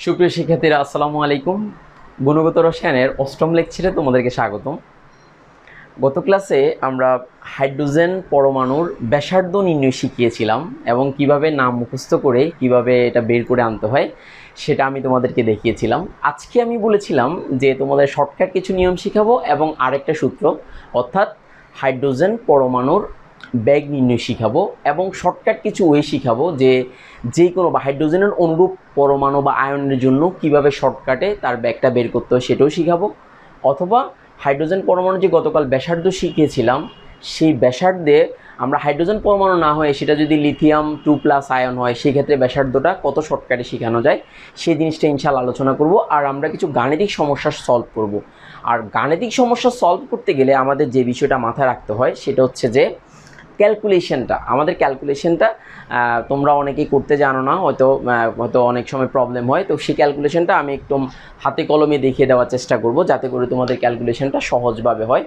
সুপ্রিয় শিক্ষার্থীরা আসসালামু আলাইকুম। গুণগত রসায়নের অষ্টম লেকচারে তোমাদেরকে স্বাগতম। গত ক্লাসে আমরা হাইড্রোজেন পরমাণুর ব্যাসার্ধ নির্ণয় শিখিয়েছিলাম এবং কিভাবে নাম মুখস্থ করে কিভাবে এটা বের করে আনতে হয় সেটা আমি তোমাদেরকে দেখিয়েছিলাম। আজকে আমি বলেছিলাম যে তোমাদের শর্টকাট কিছু নিয়ম শিখাবো এবং আরেকটা সূত্র অর্থাৎ হাইড্রোজেন পরমাণুর ব্যাগ নির্ণয় শিখাবো এবং শর্টকাট কিছু ওয়ে শিখাবো যে কোনো বা হাইড্রোজেনের অনুরূপ পরমাণু বা আয়নের জন্য কিভাবে শর্টকাটে তার ব্যাগটা বের করতে হয় সেটাও শিখাবো। অথবা হাইড্রোজেন পরমাণু যে গতকাল ব্যাসার্ধ শিখিয়েছিলাম সেই ব্যাসার্ধে আমরা হাইড্রোজেন পরমাণু না হয়ে সেটা যদি লিথিয়াম 2+ আয়ন হয় সেই ক্ষেত্রে ব্যাসার্ধটা কত শর্টকাটে শেখানো যায় সেই জিনিসটা ইনশাআল্লাহ আলোচনা করব। আর আমরা কিছু গাণিতিক সমস্যা সলভ করব। আর গাণিতিক সমস্যা সলভ করতে গেলে আমাদের যে বিষয়টা মাথায় রাখতে হয় সেটা হচ্ছে যে ক্যালকুলেশনটা তোমরা অনেকেই করতে জানো না, হয়তো অনেক সময় প্রবলেম হয়। তো সেই ক্যালকুলেশনটা আমি একদম হাতে কলমে দেখিয়ে দেওয়ার চেষ্টা করব যাতে করে তোমাদের ক্যালকুলেশনটা সহজভাবে হয়।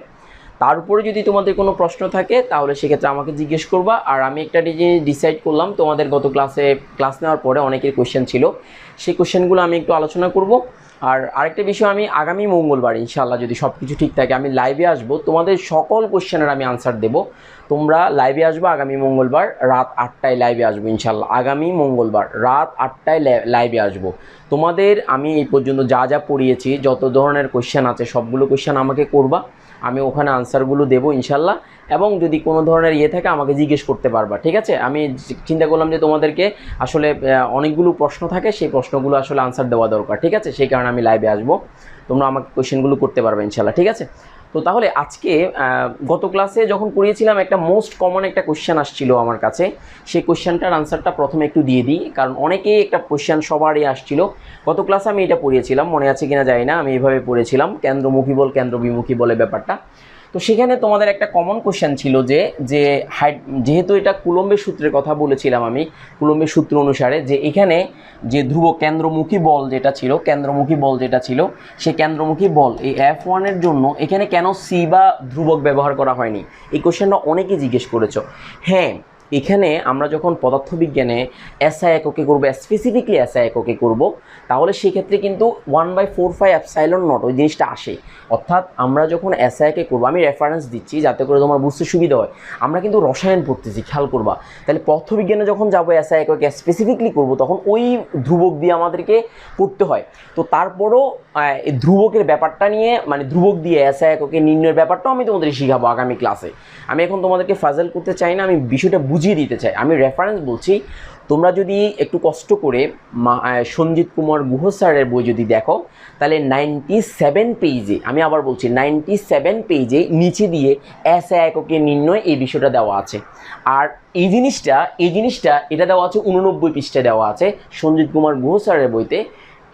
তার উপরে যদি তোমাদের কোনো প্রশ্ন থাকে তাহলে সেক্ষেত্রে আমাকে জিজ্ঞেস করবা। আর আমি একটা ডিসাইড করলাম, তোমাদের গত ক্লাস নেওয়ার পরে অনেকের কোয়েশ্চেন ছিল, সেই কোয়েশ্চেনগুলো আমি একটু আলোচনা করব। আর আরেকটা বিষয়, আমি আগামী মঙ্গলবার ইনশাআল্লাহ যদি সব কিছু ঠিক থাকে আমি লাইভে আসবো, তোমাদের সকল কোয়েশ্চেনের আমি আনসার দেব। তোমরা লাইভে আসবো আগামী মঙ্গলবার রাত 8টায় লাইভে আসবো ইনশাআল্লাহ। আগামী মঙ্গলবার রাত 8টায় লাইভে আসবো। তোমাদের আমি এই পর্যন্ত যা যা পড়িয়েছি, যত ধরনের কোয়েশ্চেন আছে সবগুলো কোয়েশ্চেন আমাকে করবা, আমি ওখানে আনসারগুলো দেবো ইনশাল্লাহ। এবং যদি কোনো ধরনের থাকে আমাকে জিজ্ঞেস করতে পারবা, ঠিক আছে? আমি চিন্তা করলাম যে তোমাদেরকে আসলে অনেকগুলো প্রশ্ন থাকে, সেই প্রশ্নগুলো আসলে আনসার দেওয়া দরকার, ঠিক আছে? সেই কারণে আমি লাইভে আসবো, তোমরা আমাকে কোয়েশ্চেনগুলো করতে পারবে ইনশাল্লাহ, ঠিক আছে? তো তাহলে আজকে গত ক্লাসে যখন পড়িয়েছিলাম একটা মোস্ট কমন একটা কোয়েশ্চেন আসছিল আমার কাছে, সেই কোয়েশ্চেনটার আনসারটা প্রথমে একটু দিয়ে দিই, কারণ অনেকেই একটা কোয়েশ্চেন সবারই আসছিল। গত ক্লাসে আমি এটা পড়িয়েছিলাম, মনে আছে কিনা জানি না, আমি এইভাবে পড়েছিলাম কেন্দ্রমুখী বল কেন্দ্রবিমুখী বলে ব্যাপারটা। তো সেখানে তোমাদের একটা কমন কোশ্চেন ছিল যে যেহেতু এটা কুলম্বের সূত্রের কথা বলেছিলাম আমি, কুলম্বের সূত্র অনুসারে যে এখানে যে ধ্রুবক কেন্দ্রমুখী বল যেটা ছিল সেই কেন্দ্রমুখী বল এই F1 এর জন্য এখানে কেন সি বা ধ্রুবক ব্যবহার করা হয়নি, এই কোশ্চেনটা অনেকেই জিজ্ঞেস করেছো। হ্যাঁ, এখানে আমরা যখন পদার্থবিজ্ঞানে এসআই এককে করবো, স্পেসিফিকলি এসআই এককে করব, তাহলে সেক্ষেত্রে কিন্তু 1/4πε0 ওই জিনিসটা আসে। অর্থাৎ আমরা যখন এসআই একে করবো, আমি রেফারেন্স দিচ্ছি যাতে করে তোমার বুঝতে সুবিধা হয়, আমরা কিন্তু রসায়ন পড়তেছি, খেয়াল করবা। তাহলে পদার্থবিজ্ঞানে যখন যাবো এসআই এককে স্পেসিফিকলি করবো তখন ওই ধ্রুবক দিয়ে আমাদেরকে করতে হয়। তো তারপরও ধ্রুবকের ব্যাপারটা নিয়ে, মানে ধ্রুবক দিয়ে এসআই এককে নির্ণয়ের ব্যাপারটাও আমি তোমাদের শিখাবো আগামী ক্লাসে। আমি এখন তোমাদেরকে ফাজল করতে চাই না, আমি বিষয়টা বুঝিয়ে দিতে চাই, আমি রেফারেন্স বলছি। তোমরা যদি একটু কষ্ট করে সঞ্জিত কুমার গুহ স্যারের বই যদি দেখো, তাহলে 97 পেজে, আমি আবার বলছি 97 পেজে নিচে দিয়ে এসআই এককে নির্ণয় এই বিষয়টা দেওয়া আছে। আর এই জিনিসটা এটা দেওয়া আছে 89 পৃষ্ঠায় দেওয়া আছে সঞ্জিত কুমার গুহ স্যারের বইতে।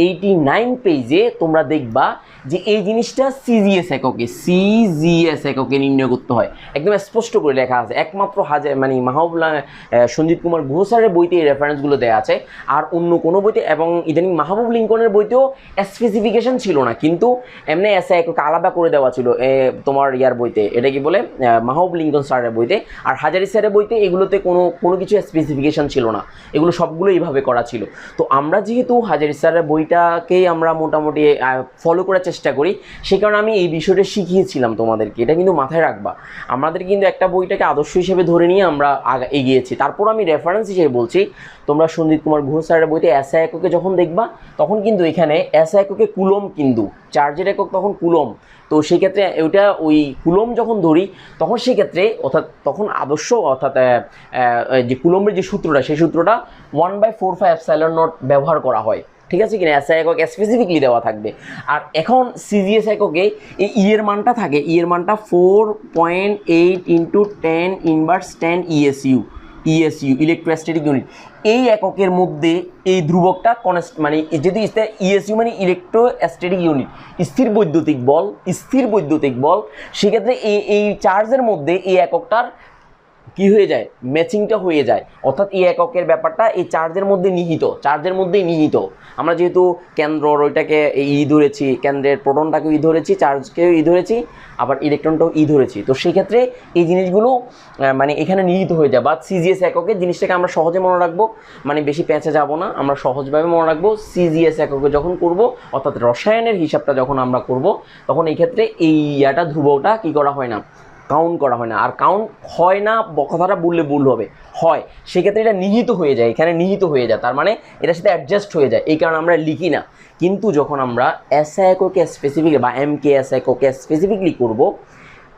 89 পেজে তোমরা দেখবা যে এই জিনিসটা সিজিএস এককে নির্ণয় করতে হয়, একদম স্পষ্ট করে লেখা আছে। একমাত্র সঞ্জিত কুমার গুহ স্যারের বইতে এই রেফারেন্সগুলো দেওয়া আছে, আর অন্য কোনো বইতে, এবং ইদানিং মাহবুব লিঙ্কনের বইতেও স্পেসিফিকেশন ছিল না, কিন্তু এমনি এসআই এককে আলাদা করে দেওয়া ছিল তোমার ইয়ার বইতে, এটা কি বলে মাহবুব লিঙ্কন স্যারের বইতে। আর হাজারি স্যারের বইতে এগুলোতে কোনো কিছু স্পেসিফিকেশন ছিল না, এগুলো সবগুলো এইভাবে করা ছিল। তো আমরা যেহেতু হাজারি স্যারের বইটাকেই আমরা মোটামুটি ফলো করার চেষ্টা করি, সে কারণে আমি এই বিষয়টা শিখিয়েছিলাম তোমাদেরকে, এটা কিন্তু মাথায় রাখবা। আমাদের কিন্তু একটা বইটাকে আদর্শ হিসেবে ধরে নিয়ে আমরা এগিয়েছি। তারপর আমি রেফারেন্স হিসেবে বলছি, তোমরা সঞ্জিত কুমার গুহ স্যারের বইতে এসআই এককে যখন দেখবা তখন কিন্তু এখানে এসআই এককে কুলম, কিন্তু চার্জের একক তখন কুলম। তো সেই ক্ষেত্রে ওইটা ওই কুলম যখন ধরি তখন সেক্ষেত্রে তখন আদর্শ অর্থাৎ যে কুলম্বের যে সূত্রটা, সেই সূত্রটা 1/4πε0 ব্যবহার করা হয়, ঠিক আছে কিনা? এসআই একক স্পেসিফিকলি দেওয়া থাকবে। আর এখন সিজিএস এককে এই এর মানটা থাকে, এর মানটা 4.8 × 10⁻10 ইএসইউ ইলেকট্রোস্ট্যাটিক ইউনিট। এই এককের মধ্যে এই ধ্রুবকটা মানে যদি ইএসইউ মানে ইলেকট্রোস্ট্যাটিক ইউনিট, স্থির বৈদ্যুতিক বল, সেক্ষেত্রে এই চার্জের মধ্যে এই এককটার কি হয়ে যায়, ম্যাচিংটা হয়ে যায়। অর্থাৎ এই এককের ব্যাপারটা এই চার্জের মধ্যে নিহিত, চার্জের মধ্যেই নিহিত। আমরা যেহেতু কেন্দ্রর ওইটাকে ই ধরেছি, কেন্দ্রের প্রোটনটাকেও ই ধরেছি, চার্জকেও ই ধরেছি, আবার ইলেকট্রনটাও ই ধরেছি, তো সেই ক্ষেত্রে এই জিনিসগুলো মানে এখানে নিহিত হয়ে যায়। বা সিজিএস এককে জিনিসটাকে আমরা সহজে মনে রাখবো, মানে বেশি পেঁচে যাব না, আমরা সহজভাবে মনে রাখবো। সিজিএস এককে যখন করব, অর্থাৎ রসায়নের হিসাবটা যখন আমরা করব, তখন এই ক্ষেত্রে এই ইয়াটা ধ্রুবটা কী করা হয় না, কাউন্ট করা হয় না। আর কাউন্ট হয় না কথাটা বললে ভুল হবে, হয়, সেক্ষেত্রে এটা নিহিত হয়ে যায়, এখানে নিহিত হয়ে যায়, তার মানে এটার সাথে অ্যাডজাস্ট হয়ে যায়, এই কারণে আমরা লিখি না। কিন্তু যখন আমরা এসআই এককে স্পেসিফিকলি বা এমকেএস এককে স্পেসিফিকলি করব,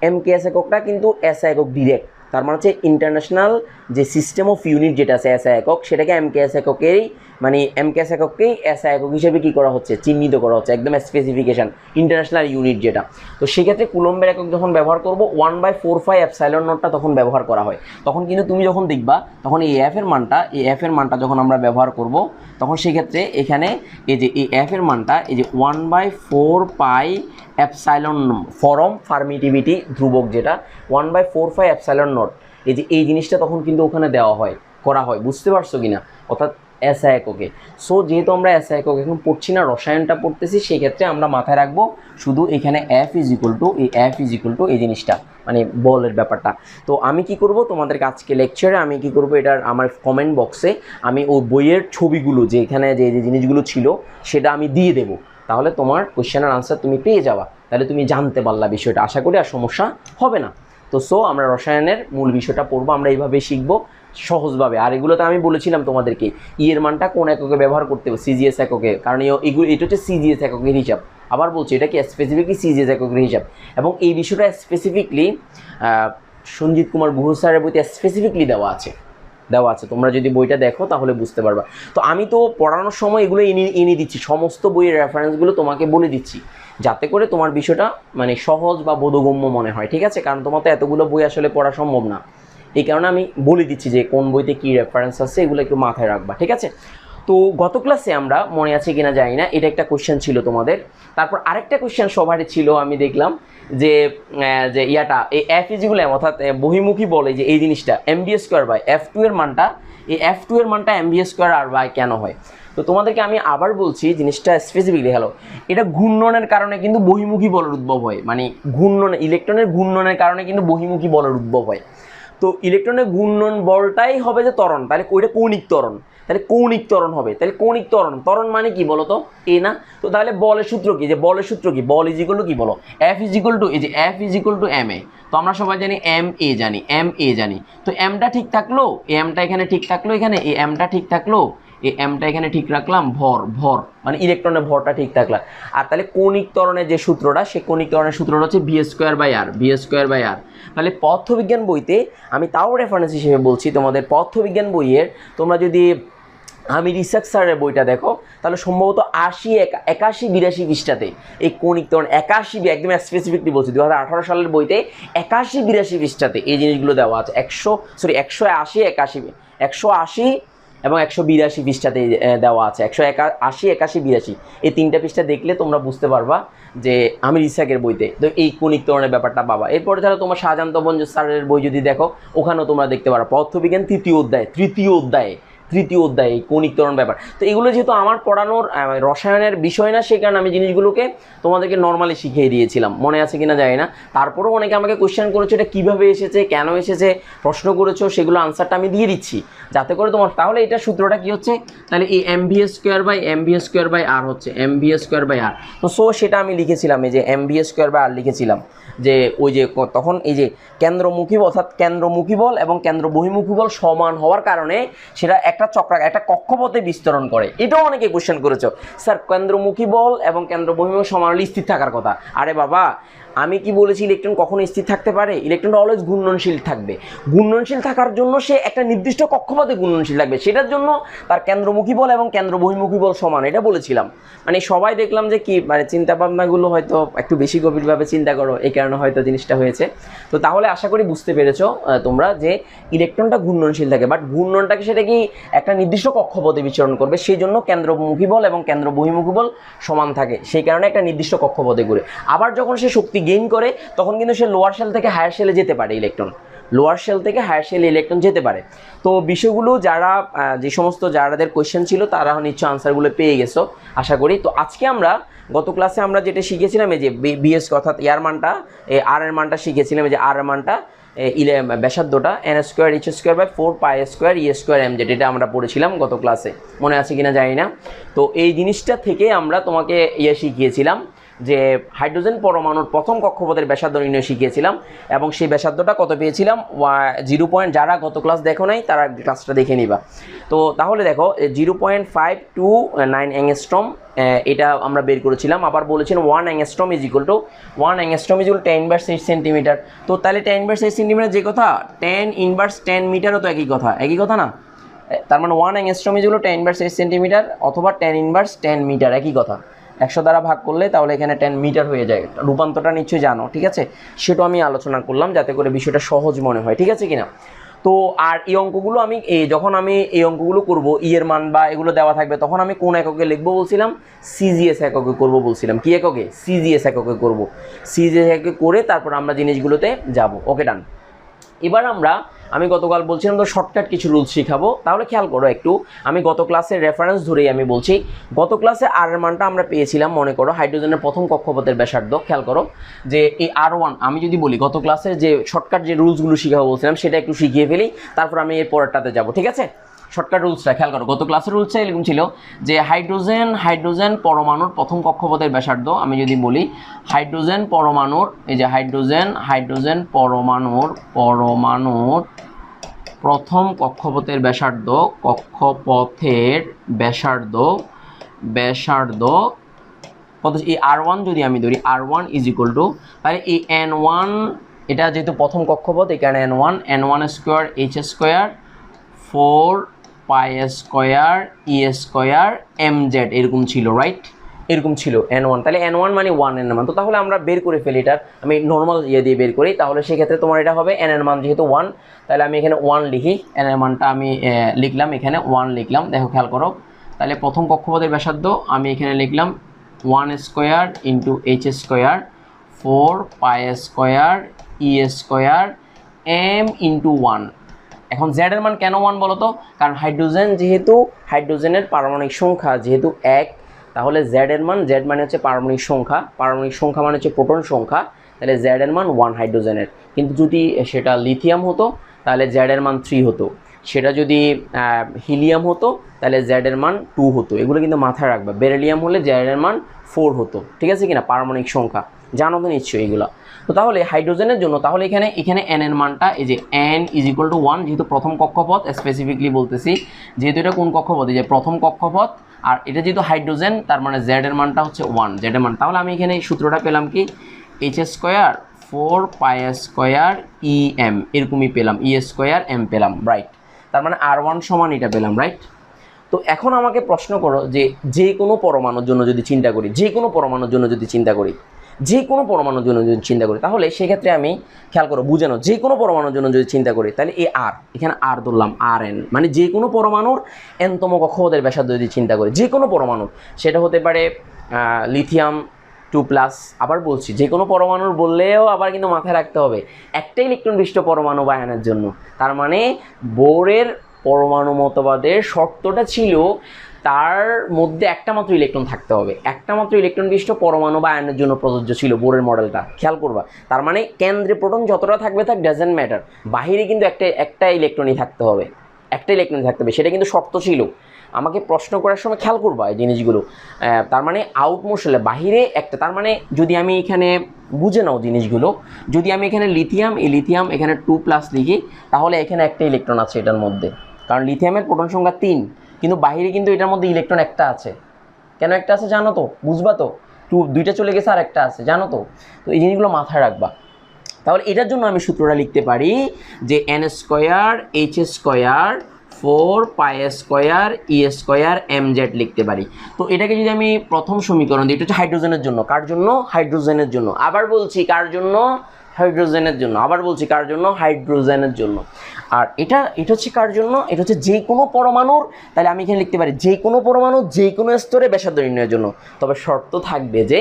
এমকেএস এককটা কিন্তু এসআই একক ডিরেক্ট, তার মানে হচ্ছে ইন্টারন্যাশনাল যে সিস্টেম অফ ইউনিট যেটা আছে এসআই একক, সেটাকে এমকেএস এককেই মানে এমকেএস একককেই এসআই একক হিসেবে কী করা হচ্ছে, চিহ্নিত করা হচ্ছে, একদম স্পেসিফিকেশান ইন্টারন্যাশনাল ইউনিট যেটা। তো সেক্ষেত্রে কুলম্বের একক যখন ব্যবহার করব 1/4πε0 তখন ব্যবহার করা হয়। তখন কিন্তু তুমি যখন দেখবা, তখন এই এফ এর মানটা যখন আমরা ব্যবহার করব, তখন সেক্ষেত্রে এখানে এই যে এই এফ এর মানটা এই যে 1/4πε ফরম ফার্মিটিভিটি ধ্রুবক যেটা 1/4πε0, এই যে এই জিনিসটা তখন কিন্তু ওখানে দেওয়া হয়, করা হয়, বুঝতে পারছো কিনা, অর্থাৎ এসআই এককে। সো যেহেতু আমরা এসআই একক এখন পড়ছি না, রসায়নটা পড়তেছি, সেই ক্ষেত্রে আমরা মাথায় রাখবো শুধু এখানে এফ ইজ ইকুয়াল টু এই জিনিসটা, মানে বলের ব্যাপারটা। তো আমি কি করব, তোমাদেরকে আজকে লেকচারে আমি কি করব, এটার আমার কমেন্ট বক্সে আমি ওই বইয়ের ছবিগুলো যে এখানে যে যে জিনিসগুলো ছিল সেটা আমি দিয়ে দেবো, তাহলে তোমার কোয়েশ্চেনের আনসার তুমি পেয়ে যাবা, তাহলে তুমি জানতে পারলা বিষয়টা, আশা করি আর সমস্যা হবে না। তো সো আমরা রসায়নের মূল বিষয়টা পড়বো, আমরা এইভাবেই শিখবো সহজভাবে। আর এগুলোতে আমি বলেছিলাম তোমাদেরকে এর মানটা কোন এককে ব্যবহার করতে হবে, সিজিএস এককে, কারণ এগুলো এটা হচ্ছে সিজিএস এককের হিসাব। আবার বলছি এটা কি স্পেসিফিকলি সিজিএস এককের হিসাব, এবং এই বিষয়টা স্পেসিফিকলি সঞ্জিত কুমার গুহ স্যারের বইতে স্পেসিফিকলি দেওয়া আছে, তোমরা যদি বইটা দেখো তাহলে বুঝতে পারবা। তো আমি তো পড়ানোর সময় এগুলো এনে দিচ্ছি, সমস্ত বইয়ের রেফারেন্সগুলো তোমাকে বলে দিচ্ছি, যাতে করে তোমার বিষয়টা মানে সহজ বা বোধগম্য মনে হয়, ঠিক আছে? কারণ তোমার তো এতগুলো বই আসলে পড়া সম্ভব না, এই কারণে আমি বলে দিচ্ছি যে কোন বইতে কী রেফারেন্স আছে, এগুলো একটু মাথায় রাখবা, ঠিক আছে? তো গত ক্লাসে আমরা, মনে আছে কিনা জানি না, এটা একটা কোশ্চেন ছিল তোমাদের। তারপর আরেকটা কোশ্চেন সবারই ছিল, আমি দেখলাম যে ইয়াটা এই এফ ইজিগুলো অর্থাৎ বহিমুখী বলে যে এই জিনিসটা mv²/f2 এর মানটা, এই f2 এর মানটা mv²r/, কেন হয়? তো তোমাদেরকে আমি আবার বলছি জিনিসটা স্পেসিফিকলি, হ্যালো, এটা ঘূর্ণনের কারণে কিন্তু বহিমুখী বলের উদ্ভব হয়, মানে ঘূর্ণন, ইলেকট্রনের ঘূর্ণনের কারণে কিন্তু বহিমুখী বলের উদ্ভব হয়। তো ইলেকট্রনের ঘূর্ণন বলটাই হবে যে ত্বরণ, তাহলে ওইটা কৌণিক ত্বরণ, তাহলে কৌণিক ত্বরণ হবে, তাহলে কৌণিক ত্বরণ মানে কি বলো তো, এ না? তো তাহলে বলের সূত্র কি, যে বলের সূত্র কি, বল ইজ ইকুয়াল টু কি বলো, এফ ইজ ইকুয়াল টু, এই যে F is equal to M A. তো আমরা সবাই জানি এম এ জানি, তো এমটা ঠিক থাকলো, এমটা এখানে ঠিক থাকলো, এখানে এই এমটা ঠিক থাকলো, এই এমটা এখানে ঠিক রাখলাম, ভর মানে ইলেকট্রনের ভরটা ঠিক থাকলাম। আর তাহলে কৌণিক ত্বরণের যে সূত্রটা, সেই কৌণিক ত্বরণের সূত্রটা হচ্ছে v²/r। তাহলে পদার্থবিজ্ঞান বইতে আমি তাও রেফারেন্স হিসেবে বলছি, তোমাদের পদার্থবিজ্ঞান বইয়ের তোমরা যদি আমি রিসার্চ স্যারের বইটা দেখো, তাহলে সম্ভবত 81-82 পৃষ্ঠাতে এই কৌণিক ত্বরণ 81, একদম স্পেসিফিকলি বলছি 2018 সালের বইতে 81-82 পৃষ্ঠাতে এই জিনিসগুলো দেওয়া আছে। 180 এবং 182 পৃষ্ঠাতে দেওয়া আছে, 180, 81, 82, এই তিনটা পৃষ্ঠা দেখলে তোমরা বুঝতে পারবা যে আমি রিসার্চের বইতে তো এই কৌণিক ত্বরণের ব্যাপারটা পাবা। এরপরে ধরো তোমার শাহজাহান তপন স্যারের বই যদি দেখো, ওখানেও তোমরা দেখতে পারো পদার্থবিজ্ঞান তৃতীয় অধ্যায় এই কৌণিক ত্বরণ ব্যাপার। তো এগুলো যেহেতু আমার পড়ানোর রসায়নের বিষয় না, সেই কারণে আমি জিনিসগুলোকে তোমাদেরকে নর্মালি শিখিয়ে দিয়েছিলাম, মনে আছে কিনা জানি না। তারপরেও অনেকে আমাকে কোয়েশ্চেন করেছো এটা কীভাবে এসেছে, কেন এসেছে, প্রশ্ন করেছো, সেগুলো আনসারটা আমি দিয়ে দিচ্ছি যাতে করে তোমার, তাহলে এটা সূত্রটা কী হচ্ছে, তাহলে এই mv²/r হচ্ছে mv²/r। তো সো সেটা আমি লিখেছিলাম, এই যে mv²/r লিখেছিলাম, যে ওই যে তখন এই যে কেন্দ্রমুখী অর্থাৎ কেন্দ্রমুখী বল এবং কেন্দ্র বহিমুখী বল সমান হওয়ার কারণে সেটা একটা একটা কক্ষপথে বিস্তরণ করে। এটাও অনেকে কোশ্চেন করেছো, স্যার কেন্দ্রমুখী বল এবং কেন্দ্র বহিমুখী সমান হলে স্থির থাকার কথা। আরে বাবা, আমি কি বলেছি ইলেকট্রন কখনো স্থির থাকতে পারে? ইলেকট্রনটা অলওয়েজ ঘূর্ণনশীল থাকবে। ঘূর্ণনশীল থাকার জন্য সে একটা নির্দিষ্ট কক্ষপথে ঘূর্ণনশীল থাকবে, সেটার জন্য তার কেন্দ্রমুখী বল এবং কেন্দ্র বহিমুখী বল সমান, এটা বলেছিলাম। মানে সবাই দেখলাম যে কি মানে চিন্তাভাবনাগুলো হয়তো একটু বেশি গভীরভাবে চিন্তা করো, এই কারণে হয়তো জিনিসটা হয়েছে। তো তাহলে আশা করি বুঝতে পেরেছো তোমরা যে ইলেকট্রনটা ঘূর্ণনশীল থাকে, বাট ঘূর্ণনটাকে সেটা কি একটা নির্দিষ্ট কক্ষপথে বিচরণ করবে, সেই জন্য কেন্দ্রমুখী বল এবং কেন্দ্র বহিমুখী বল সমান থাকে, সেই কারণে একটা নির্দিষ্ট কক্ষপথে ঘুরে। আবার যখন সে শক্তি গেইন করে তখন কিন্তু সে লোয়ার শেল থেকে হায়ার শেলে যেতে পারে ইলেকট্রন, লোয়ার শেল থেকে হায়ার শেল ইলেকট্রন যেতে পারে। তো বিষয়গুলো যারা যে সমস্ত যারাদের কোয়েশ্চেন ছিল তারা নিশ্চয় আনসারগুলো পেয়ে গেছো আশা করি। তো আজকে আমরা গত ক্লাসে আমরা যেটা শিখেছিলাম এই যে বিএস অর্থাৎ এর মানটা আর এর মানটা শিখেছিলাম, এই যে আর এর মানটা ব্যাসার্ধটা N square H square by 4 pi square E square M Z, এটা আমরা পড়েছিলাম গত ক্লাসে, মনে আছে কিনা জানি না। তো এই জিনিসটা থেকে আমরা তোমাকে শিখিয়েছিলাম যে হাইড্রোজেন পরমাণুর প্রথম কক্ষপথের ব্যাসার্ধ নির্ণয় শিখিয়েছিলাম এবং সেই ব্যাসার্ধটা কত পেয়েছিলাম 0. যারা গত ক্লাস দেখো নাই তারা ক্লাসটা দেখে নিবা। তো তাহলে দেখো 0.529 অ্যাংস্ট্রম এটা আমরা বের করেছিলাম। আবার বলেছিলাম 1 angstrom is equal two 1 angstrom is equal 10/8 centimetre. তো তাহলে 10/8 সেন্টিমিটার যে কথা 10 মিটারও তো একই কথা না? তার মানে 1 অ্যাংস্ট্রম ইজ ইকুয়াল 10/8 সেন্টিমিটার অথবা 10 মিটার, একই কথা। 100 দ্বারা ভাগ করলে তাহলে এখানে 10 মিটার হয়ে যায়। রূপান্তরটা নিশ্চয়ই জানো, ঠিক আছে? সেটাও আমি আলোচনা করলাম যাতে করে বিষয়টা সহজ মনে হয়, ঠিক আছে কিনা? তো আর এই অঙ্কগুলো আমি যখন আমি এই অঙ্কগুলো করবো এর মান বা এগুলো দেওয়া থাকবে তখন আমি কোন এককে লিখবো বলছিলাম? সিজিএস এককে করবো বলছিলাম। কি এককে? সিজিএস এককে করবো। সিজিএস এককে করে তারপর আমরা জিনিসগুলোতে যাব। ওকে, ডান। এবার আমি গতকাল বলছিলাম তো শর্টকাট কিছু রুলস শিখাবো, তাহলে খেয়াল করো একটু। আমি গত ক্লাসের রেফারেন্স ধরেই আমি বলছি। গত ক্লাসে আর এর মানটা আমরা পেয়েছিলাম, মনে করো হাইড্রোজেনের প্রথম কক্ষপথের ব্যাসার্ধ। খেয়াল করো যে এই R1, আমি যদি বলি গত ক্লাসের যে শর্টকাট যে রুলসগুলো শিখাবো বলছিলাম সেটা একটু শিখিয়ে ফেলি, তারপর আমি এর পরেরটাতে যাবো, ঠিক আছে? শর্টকাট রুলসটা খেয়াল করো। গত ক্লাসের রুলসটা এরকম ছিল যে হাইড্রোজেন পরমাণুর প্রথম কক্ষপথের ব্যাসার্ধ, আমি যদি বলি হাইড্রোজেন পরমাণুর, এই যে হাইড্রোজেন পরমাণুর প্রথম কক্ষপথের ব্যাসার্ধ কত? এই R1 যদি আমি ধরি, R1 ইজ ইকুয়াল টু, তাহলে এই N1, এটা যেহেতু প্রথম কক্ষপথ এখানে N1 square H square 4 pi square E square M Z, এরকম ছিল, রাইট? এরকম ছিল N1। তাহলে N1 মানে 1 এর মান। তো তাহলে আমরা বের করে ফেলি, এটা আমি নর্মাল দিয়ে বের করি। তাহলে সেক্ষেত্রে তোমার এটা হবে N এর মান যেহেতু 1, তাহলে আমি এখানে 1 লিখি। N এর মানটা আমি লিখলাম, এখানে 1 লিখলাম। দেখো খেয়াল করো, তাহলে প্রথম কক্ষপথের ব্যাসার্ধ আমি এখানে লিখলাম 1 square into H square 4 pi square E square M into 1। এখন জেড এর মান কেন 1 বলো তো? কারণ হাইড্রোজেনের পারমাণবিক সংখ্যা যেহেতু 1, তাহলে জেড মানে হচ্ছে পারমাণবিক সংখ্যা মানে হচ্ছে প্রোটন সংখ্যা, তাহলে জেড এর মান 1 হাইড্রোজেনের। কিন্তু যদি সেটা লিথিয়াম হতো তাহলে জেড এর মান 3 হতো, সেটা যদি হিলিয়াম হতো তাহলে জেড এর মান 2 হতো। এগুলো কিন্তু মাথায় রাখবা। বেরিলিয়াম হলে জেড এর মান 4 হতো, ঠিক আছে কিনা? পারমাণবিক সংখ্যা জানো তো নিশ্চয়ই এগুলো। তো তাহলে হাইড্রোজেনের জন্য তাহলে এখানে এন এর মানটা, এই যে এন ইজ ইকুয়াল টু 1, যেহেতু প্রথম কক্ষপথ স্পেসিফিকলি বলতেছি, যেহেতু এটা কোন কক্ষপথ? এই যে প্রথম কক্ষপথ, আর এটা যেহেতু হাইড্রোজেন তার মানে জেড এর মানটা হচ্ছে 1, জেড এর মান। তাহলে আমি এখানে সূত্রটা পেলাম কি? H square 4 pi square e m, এরকমই পেলাম, ই স্কোয়ার এম পেলাম, রাইট? তার মানে R1 সমান এটা পেলাম, রাইট? তো এখন আমাকে প্রশ্ন করো যে কোনো পরমাণুর জন্য যদি চিন্তা করি, যে কোনো পরমাণুর জন্য যদি চিন্তা করি, তাহলে সেক্ষেত্রে আমি খেয়াল করো, বুঝানো, যে কোনো পরমাণুর জন্য যদি চিন্তা করি তাহলে এই আর, এখানে আর ধরলাম RN, মানে যে কোনো পরমাণুর এনতম কক্ষপথের ব্যাসার্ধ যদি চিন্তা করি, যে কোনো পরমাণুর, সেটা হতে পারে লিথিয়াম 2+। আবার বলছি, যে কোনো পরমাণুর বললেও আবার কিন্তু মাথায় রাখতে হবে একটা ইলেকট্রন বিশিষ্ট পরমাণু বা আয়নের জন্য। তার মানে বোরের পরমাণু মতবাদের শর্তটা ছিল তার মধ্যে একটা মাত্র ইলেকট্রন থাকতে হবে, একটা মাত্র ইলেকট্রন বিশিষ্ট পরমাণু বা আয়নের জন্য প্রযোজ্য ছিল বোরের মডেলটা, খেয়াল করবা। তার মানে কেন্দ্রে প্রোটন যতটা থাকবে ডাজেন্ট ম্যাটার, বাহিরে কিন্তু একটা ইলেকট্রনই থাকতে হবে, সেটা কিন্তু শর্ত ছিল। আমাকে প্রশ্ন করার সময় খেয়াল করবা এই জিনিসগুলো। তার মানে আউটমোস্ট হলে বাহিরে একটা, তার মানে যদি আমি এখানে বুঝে নাও জিনিসগুলো, যদি আমি এখানে লিথিয়াম এখানে 2+ লিখি, তাহলে এখানে একটা ইলেকট্রন আছে এটার মধ্যে, কারণ লিথিয়ামের প্রোটন সংখ্যা 3, কিন্তু বাহিরে কিন্তু এটার মধ্যে ইলেকট্রন একটা আছে। কেন একটা আছে জানো তো? বুঝবা তো? 2টা চলে গেছে আর একটা আছে, জানো তো? তো এই জিনিসগুলো মাথায় রাখবা। তাহলে এটার জন্য আমি সূত্রটা লিখতে পারি যে N square H square 4 pi square E square M Z লিখতে পারি। তো এটাকে যদি আমি প্রথম সমীকরণ দিই, এটা হচ্ছে হাইড্রোজেনের জন্য। কার জন্য? হাইড্রোজেনের জন্য। আবার বলছি কার জন্য? হাইড্রোজেনের জন্য। আবার বলছি কার জন্য? হাইড্রোজেনের জন্য। আর এটা হচ্ছে কার জন্য? এটা হচ্ছে যে কোনো পরমাণুর, তাহলে আমি এখানে লিখতে পারি যে কোনো পরমাণু যে কোনো স্তরে ব্যাসার্ধ নির্ণয়ের জন্য। তবে শর্ত থাকবে যে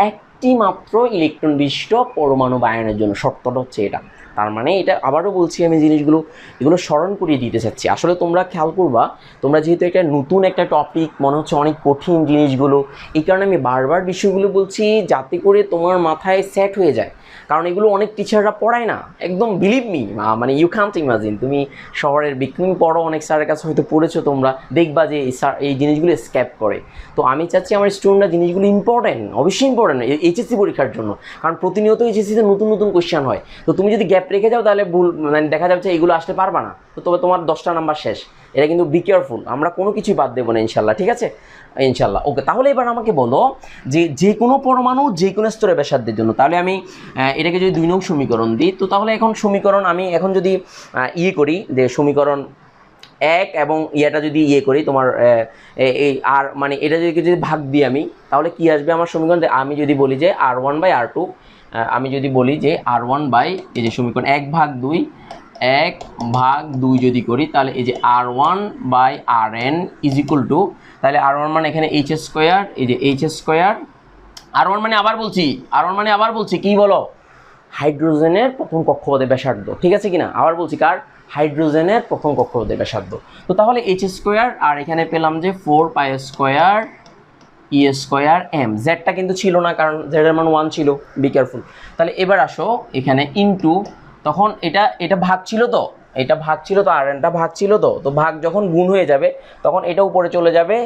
একটি মাত্র ইলেকট্রন বিশিষ্ট পরমাণু বা আয়নের জন্য, শর্তটা হচ্ছে এটা। তার মানে এটা আবারও বলছি আমি জিনিসগুলো এগুলো স্মরণ করিয়ে দিতে চাচ্ছি। আসলে তোমরা খেয়াল করবা, তোমরা যেহেতু একটা নতুন একটা টপিক মনে হচ্ছে অনেক কঠিন জিনিসগুলো, এই কারণে আমি বারবার বিষয়গুলো বলছি যাতে করে তোমার মাথায় সেট হয়ে যায়। কারণ এগুলো অনেক টিচাররা পড়ায় না, একদম বিলিভ মি, মানে ইউ ক্যান্ট ইমাজিন। তুমি শহরের বিক্রিম পড়ো, অনেক স্যারের কাছে হয়তো পড়েছো, তোমরা দেখবা যে এই স্যার এই জিনিসগুলো স্ক্যাপ করে। তো আমি চাচ্ছি আমার স্টুডেন্টরা জিনিসগুলো ইম্পর্টেন্ট, অবশ্যই ইম্পর্টেন্ট এইচএসসি পরীক্ষার জন্য, কারণ প্রতিনিয়ত এইচএসসিতে নতুন নতুন কোয়েশ্চেন হয়। তো তুমি যদি গ্যাপ রেখে যাও তাহলে ভুল, মানে দেখা যাচ্ছে এগুলো আসতে পারবা না, তো তবে তোমার 10টা নাম্বার শেষ। এটা কিন্তু বি কেয়ারফুল, আমরা কোনো কিছুই বাদ দেবো না ইনশাল্লাহ, ঠিক আছে ইনশাল্লাহ। ওকে, তাহলে এবার আমাকে বলো যে কোনো পরমাণু যে কোনো স্তরে ব্যাসার্ধের জন্য, তাহলে আমি এটাকে যদি 2 নং সমীকরণ দিই, তো তাহলে এখন সমীকরণ আমি এখন যদি করি যে সমীকরণ 1 এবং ইয়েটা যদি করি তোমার এই আর মানে এটা যদি ভাগ দিই আমি, তাহলে কি আসবে আমার সমীকরণ? আমি যদি বলি যে R1/R2, আমি যদি বলি যে R1 এই যে সমীকরণ 1/2 যদি করি, তাহলে এই যে R1/Rn ইজ ইকুয়াল টু, তাহলে R1 মানে এখানে h², এই যে h², R1 মানে আবার বলছি কি বলো, হাইড্রোজেনের প্রথম কক্ষপথের ব্যাসার্ধ, ঠিক আছে কিনা? আবার বলছি কার? হাইড্রোজেনের প্রথম কক্ষপথের ব্যাসার্ধ। তো তাহলে h² আর এখানে পেলাম যে 4π² E²m, জেডটা কিন্তু ছিল না কারণ জেডের মান 1 ছিল, বি কেয়ারফুল। তাহলে এবার আসো এখানে ইনটু, তখন এটা ভাগ ছিল তো, আর এনটা ভাগ ছিল তো ভাগ যখন গুণ হয়ে যাবে তখন এটা উপরে চলে যাবে,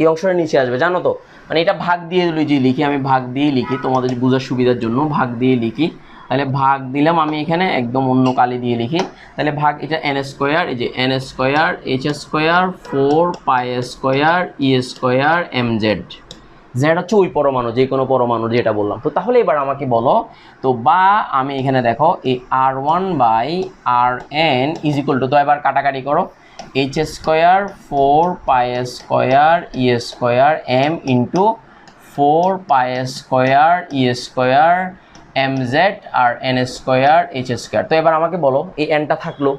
এই অংশটা নিচে আসবে, জানো তো? মানে এটা ভাগ দিয়ে লিখি, আমি ভাগ দিয়ে লিখি তোমাদের বোঝার সুবিধার জন্য, ভাগ দিয়ে লিখি। তাহলে ভাগ দিলাম আমি এখানে একদম অন্য কালি দিয়ে লিখি, তাহলে ভাগ এটা n², এই যে n² h² 4π² E² mz, Z হচ্ছে ওই পরমাণু, যে কোনো পরমাণু যেটা বললাম। তো তাহলে এবার আমাকে বলো, তো বা আমি এখানে দেখো এই R1/Rn ইজ ইকুয়াল টু, তো এবার কাটাকাটি করো, h² 4π² E² m into 4π² E² mz আর n² h²। তো এবার আমাকে বলো এই nটা থাকলো,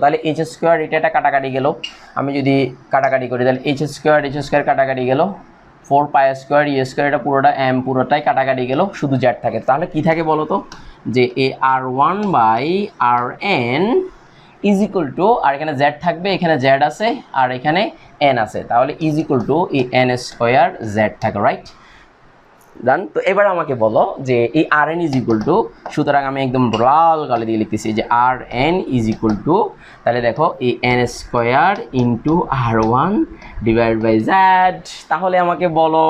তাহলে h² এটা কাটাকাটি গেল, আমি যদি কাটাকাটি করি তাহলে h² কাটাকাটি গেল, 4π² E² এটা পুরোটা m পুরোটাই কাটাকাটি গেল, শুধু z থাকে। তাহলে কি থাকে বলো তো, যে এই R1/Rn ইজ ইকুয়াল টু, আর এখানে z থাকবে, এখানে z আছে আর এখানে n আছে, তাহলে ইজ ইকুয়াল টু এই n² z থাকে, রাইট? ডান। তো এবার আমাকে বলো যে এই Rn ইজ ইকুয়াল টু, সুতরাং আমি একদম লাল কালি দিয়ে লিখতেছি যে Rn ইজ ইকুয়াল টু, তাহলে দেখো এই n² ইন্টু R1/z। তাহলে আমাকে বলো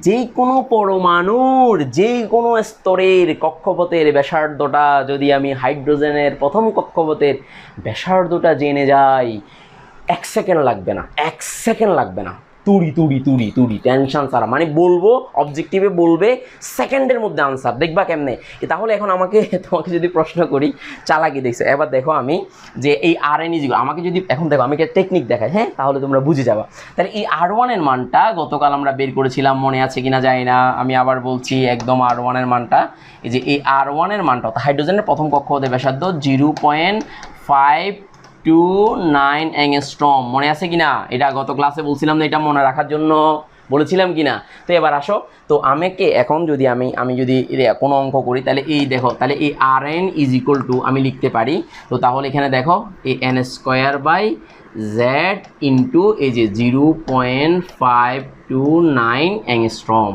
যে কোনো পরমাণুর যে কোনো স্তরের কক্ষপথের ব্যাসার্ধটা যদি আমি হাইড্রোজেনের প্রথম কক্ষপথের ব্যাসার্ধটা জেনে যাই, 1 সেকেন্ড লাগবে না, তুড়ি টেনশন ছাড়া, মানে বলবো অবজেক্টিভে বলবে, সেকেন্ডের মধ্যে আনসার, দেখবা কেমনে। তাহলে এখন তোমাকে যদি প্রশ্ন করি, চালাকি দেখছো, এবার দেখো আমি যে এই Rn ইজ ইকুয়াল, আমাকে যদি এখন দেখো আমি টেকনিক দেখাই, হ্যাঁ, তাহলে তোমরা বুঝে যাবা। তাহলে এই R1 এর মানটা গতকাল আমরা বের করেছিলাম, মনে আছে কিনা জানি না, আমি আবার বলছি একদম R1 এর মানটা, এই যে এই R1 এর মানটা হাইড্রোজেনের প্রথম কক্ষপথের ব্যাসার্ধ 0.529 অ্যাংস্ট্রম, মনে আছে কিনা? এটা গত ক্লাসে বলছিলাম না, এটা মনে রাখার জন্য বলেছিলাম কিনা? তো এবার আসো, তো আমাকে এখন যদি আমি যদি কোনো অঙ্ক করি, তাহলে এই দেখো, তাহলে এই Rn ইজ ইকুয়াল টু আমি লিখতে পারি, তো তাহলে এখানে দেখো এই n²/z ইন্টু এই যে 0.529 অ্যাংস্ট্রম।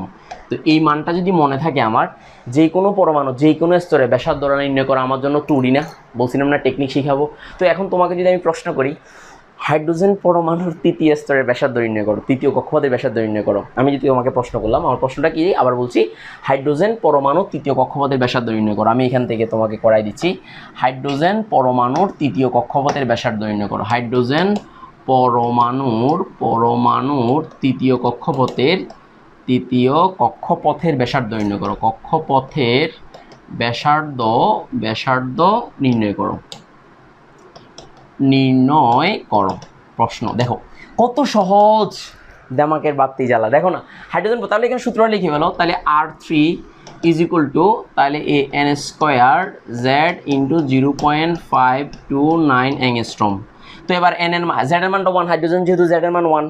তো এই মানটা যদি মনে থাকে আমার, যে কোনো পরমাণু যে কোনো স্তরে ব্যাসার্ধটা নির্ণয় করা আমার জন্য তুড়ি না, বলছিলাম না টেকনিক শিখাবো। তো এখন তোমাকে যদি আমি প্রশ্ন করি, হাইড্রোজেন পরমাণুর তৃতীয় স্তরের ব্যাসার্ধ নির্ণয় করো, তৃতীয় কক্ষপথের ব্যাসার্ধ নির্ণয় করো। আমি যদি তোমাকে প্রশ্ন করলাম, আমার প্রশ্নটা কি, আবার বলছি, হাইড্রোজেন পরমাণুর তৃতীয় কক্ষপথের ব্যাসার্ধ নির্ণয় করো। আমি এখান থেকে তোমাকে করাই দিচ্ছি, হাইড্রোজেন পরমাণুর তৃতীয় কক্ষপথের ব্যাসার্ধ নির্ণয় করো। হাইড্রোজেন পরমাণুর তৃতীয় কক্ষপথের ব্যাসার্ধ নির্ণয় করো। কক্ষপথের ব্যাসার্ধ নির্ণয় করো। প্রশ্ন দেখো কত সহজ, দেমাকের বাতি জ্বালা, দেখো না হাইড্রোজেন। তাহলে এখানে সূত্রটা লিখে ফেলো, তাহলে R3 ইজ ইকুয়াল টু, তাহলে এই n² z ইন্টু 0.529 অ্যাংস্ট্রম। তো এবার z এর মানটা 1, হাইড্রোজেন যেহেতু z এর মান 1,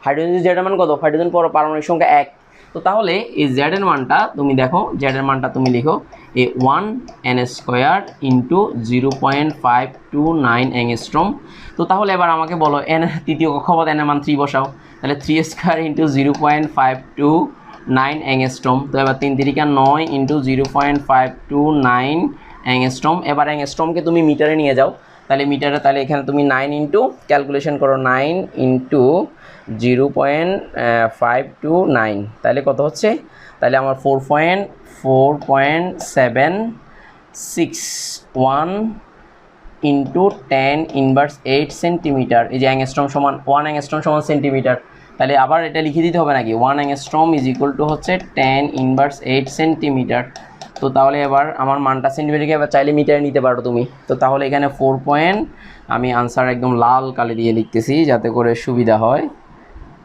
হাইড্রোজেন z এর মান কত? হাইড্রোজেন পারমাণবিক সংখ্যা 1, তো তাহলে এই জেড এর মানটা তুমি দেখো, জেড এর মানটা তুমি লিখো এ 1 n স্কোয়ার ইন্টু 0.529 অ্যাংস্ট্রম। তো তাহলে এবার আমাকে বলো এন তৃতীয় কক্ষপথ এন এর মান 3 বসাও, তাহলে 3 স্কোয়ার ইন্টু 0.529 অ্যাংস্ট্রম। তো এবার 3 3 9 ইন্টু 0.529 অ্যাংস্ট্রম। এবার অ্যাংস্ট্রমকে তুমি মিটারে নিয়ে যাও, তাহলে মিটারে, তাহলে এখানে তুমি 9 ইন্টু ক্যালকুলেশন করো, 9 ইন্টু 0.529, তাহলে কত হচ্ছে, তাহলে আমার 4.761 ইন্টু 10 ইনভার্স 8 সেন্টিমিটার। এই যে অ্যাংস্ট্রম সমান 1 অ্যাংস্ট্রম সমান সেন্টিমিটার, তাহলে আবার এটা লিখে দিতে হবে নাকি, 1 অ্যাংস্ট্রম ইজ ইকুয়াল টু হচ্ছে 10 ইনভার্স 8 সেন্টিমিটার। তো তাহলে এবার আমার মানটা সেন্টিমিটারকে এবার চাইলে মিটারে নিতে পারো তুমি। তো তাহলে এখানে 4 পয়েন্ট, আমি আনসার একদম লাল কালি দিয়ে লিখতেছি যাতে করে সুবিধা হয়।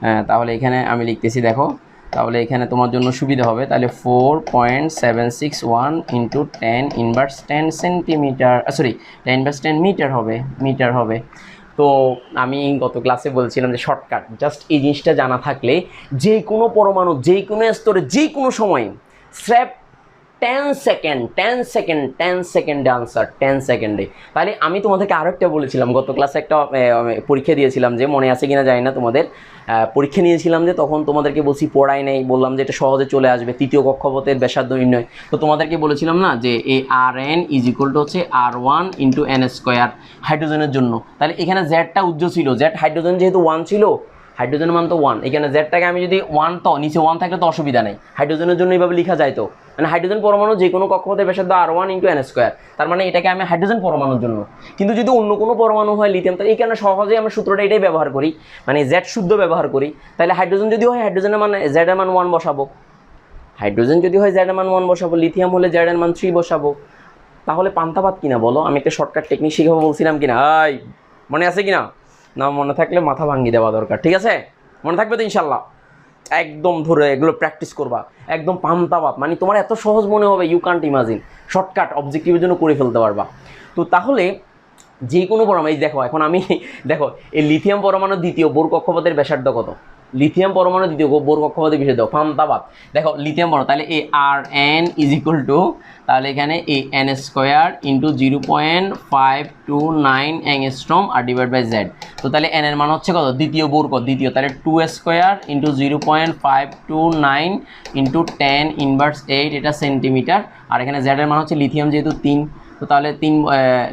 হ্যাঁ, তাহলে এখানে আমি লিখতেছি দেখো, তাহলে এখানে তোমার জন্য সুবিধা হবে, তাহলে 4.761 into 10 inverse 10 centimetre, sorry 10 inverse 10 metre হবে। তো আমি গত ক্লাসে বলছিলাম যে শর্টকাট, জাস্ট এই জিনিসটা জানা থাকলে যে কোনো পরমাণু যে কোনো স্তরে যে কোনো সময় স্রেফ 10 সেকেন্ডে আনসার, 10 সেকেন্ডে। তাহলে আমি তোমাদেরকে আরও একটা বলেছিলাম, গত ক্লাসে একটা পরীক্ষা দিয়েছিলাম, যে মনে আছে কিনা জানি না, তোমাদের পরীক্ষা নিয়েছিলাম যে তখন তোমাদেরকে বলছি পড়াই নেই, বললাম যে এটা সহজে চলে আসবে, তৃতীয় কক্ষপথের ব্যাসার্ধ নির্ণয়। তো তোমাদেরকে বলেছিলাম না যে এই RN ইজ ইকুয়াল টু হচ্ছে R1 ইন্টু n স্কোয়ার হাইড্রোজেনের জন্য। তাহলে এখানে জেডটা উজ্জ্বল ছিল, জেড হাইড্রোজেন যেহেতু 1 ছিল, হাইড্রোজেনের মান তো 1, এখানে জেডটাকে আমি যদি 1, তো নিচে 1 থাকলে তো অসুবিধা নেই, হাইড্রোজেনের জন্য এইভাবে লেখা যায়। তো মানে হাইড্রোজেন পরমাণু যে কোনো কক্ষপথের ব্যাসার্ধ R1 ইন্টু n স্কোয়ার, তার মানে এটাকে আমি হাইড্রোজেন পরমাণুর জন্য। কিন্তু যদি অন্য কোনো পরমাণু হয় লিথিয়াম, তাহলে এই কারণে সহজেই আমরা সূত্রটা এটাই ব্যবহার করি, মানে জেড শুদ্ধ ব্যবহার করি। তাহলে হাইড্রোজেন যদি হয় হাইড্রোজেনের মান জেড এর মান 1 বসাবো, হাইড্রোজেন যদি হয় জেড এর মান 1 বসাবো, লিথিয়াম হলে জেড এর মান 3 বসাবো। তাহলে পান্তাবাদ কিনা বলো, আমি একটা শর্টকাট টেকনিক শিখাবো বলছিলাম কিনা, মনে আছে কিনা? না মনে থাকলে মাথা ভাঙিয়ে দেওয়া দরকার, ঠিক আছে? মনে থাকবে তো ইনশাল্লাহ? একদম ধরে এগুলো প্র্যাকটিস করবা, একদম পান্তাবাদ, মানে তোমার এত সহজ মনে হবে ইউ কান্ট ইমাজিন, শর্টকাট অবজেক্টিভের জন্য করে ফেলতে পারবা। তো তাহলে যে কোনো পরমাণু, এই দেখো এখন আমি দেখো এই লিথিয়াম পরমাণুর দ্বিতীয় বোর কক্ষপথের ব্যাসার্ধ কত, লিথিয়াম পরমাণু দ্বিতীয় বোর কক্ষপথের ব্যাসার্ধ পান্তাবাদ। দেখো লিথিয়াম পরমাণু, তাহলে এই RN ইজ ইকুয়াল টু, তাহলে এখানে এই n স্কোয়ার ইন্টু 0.529 অ্যাংস্ট্রম আর ডিভাইড বাই জেড। তো তাহলে n এর মান হচ্ছে কত, দ্বিতীয় বোর কত, দ্বিতীয়, তাহলে 2 স্কোয়ার ইন্টু 0.529 ইন্টু 10 ইনভার্স 8, এটা সেন্টিমিটার। আর এখানে জেড এর মান হচ্ছে লিথিয়াম যেহেতু 3, তো তাহলে 3,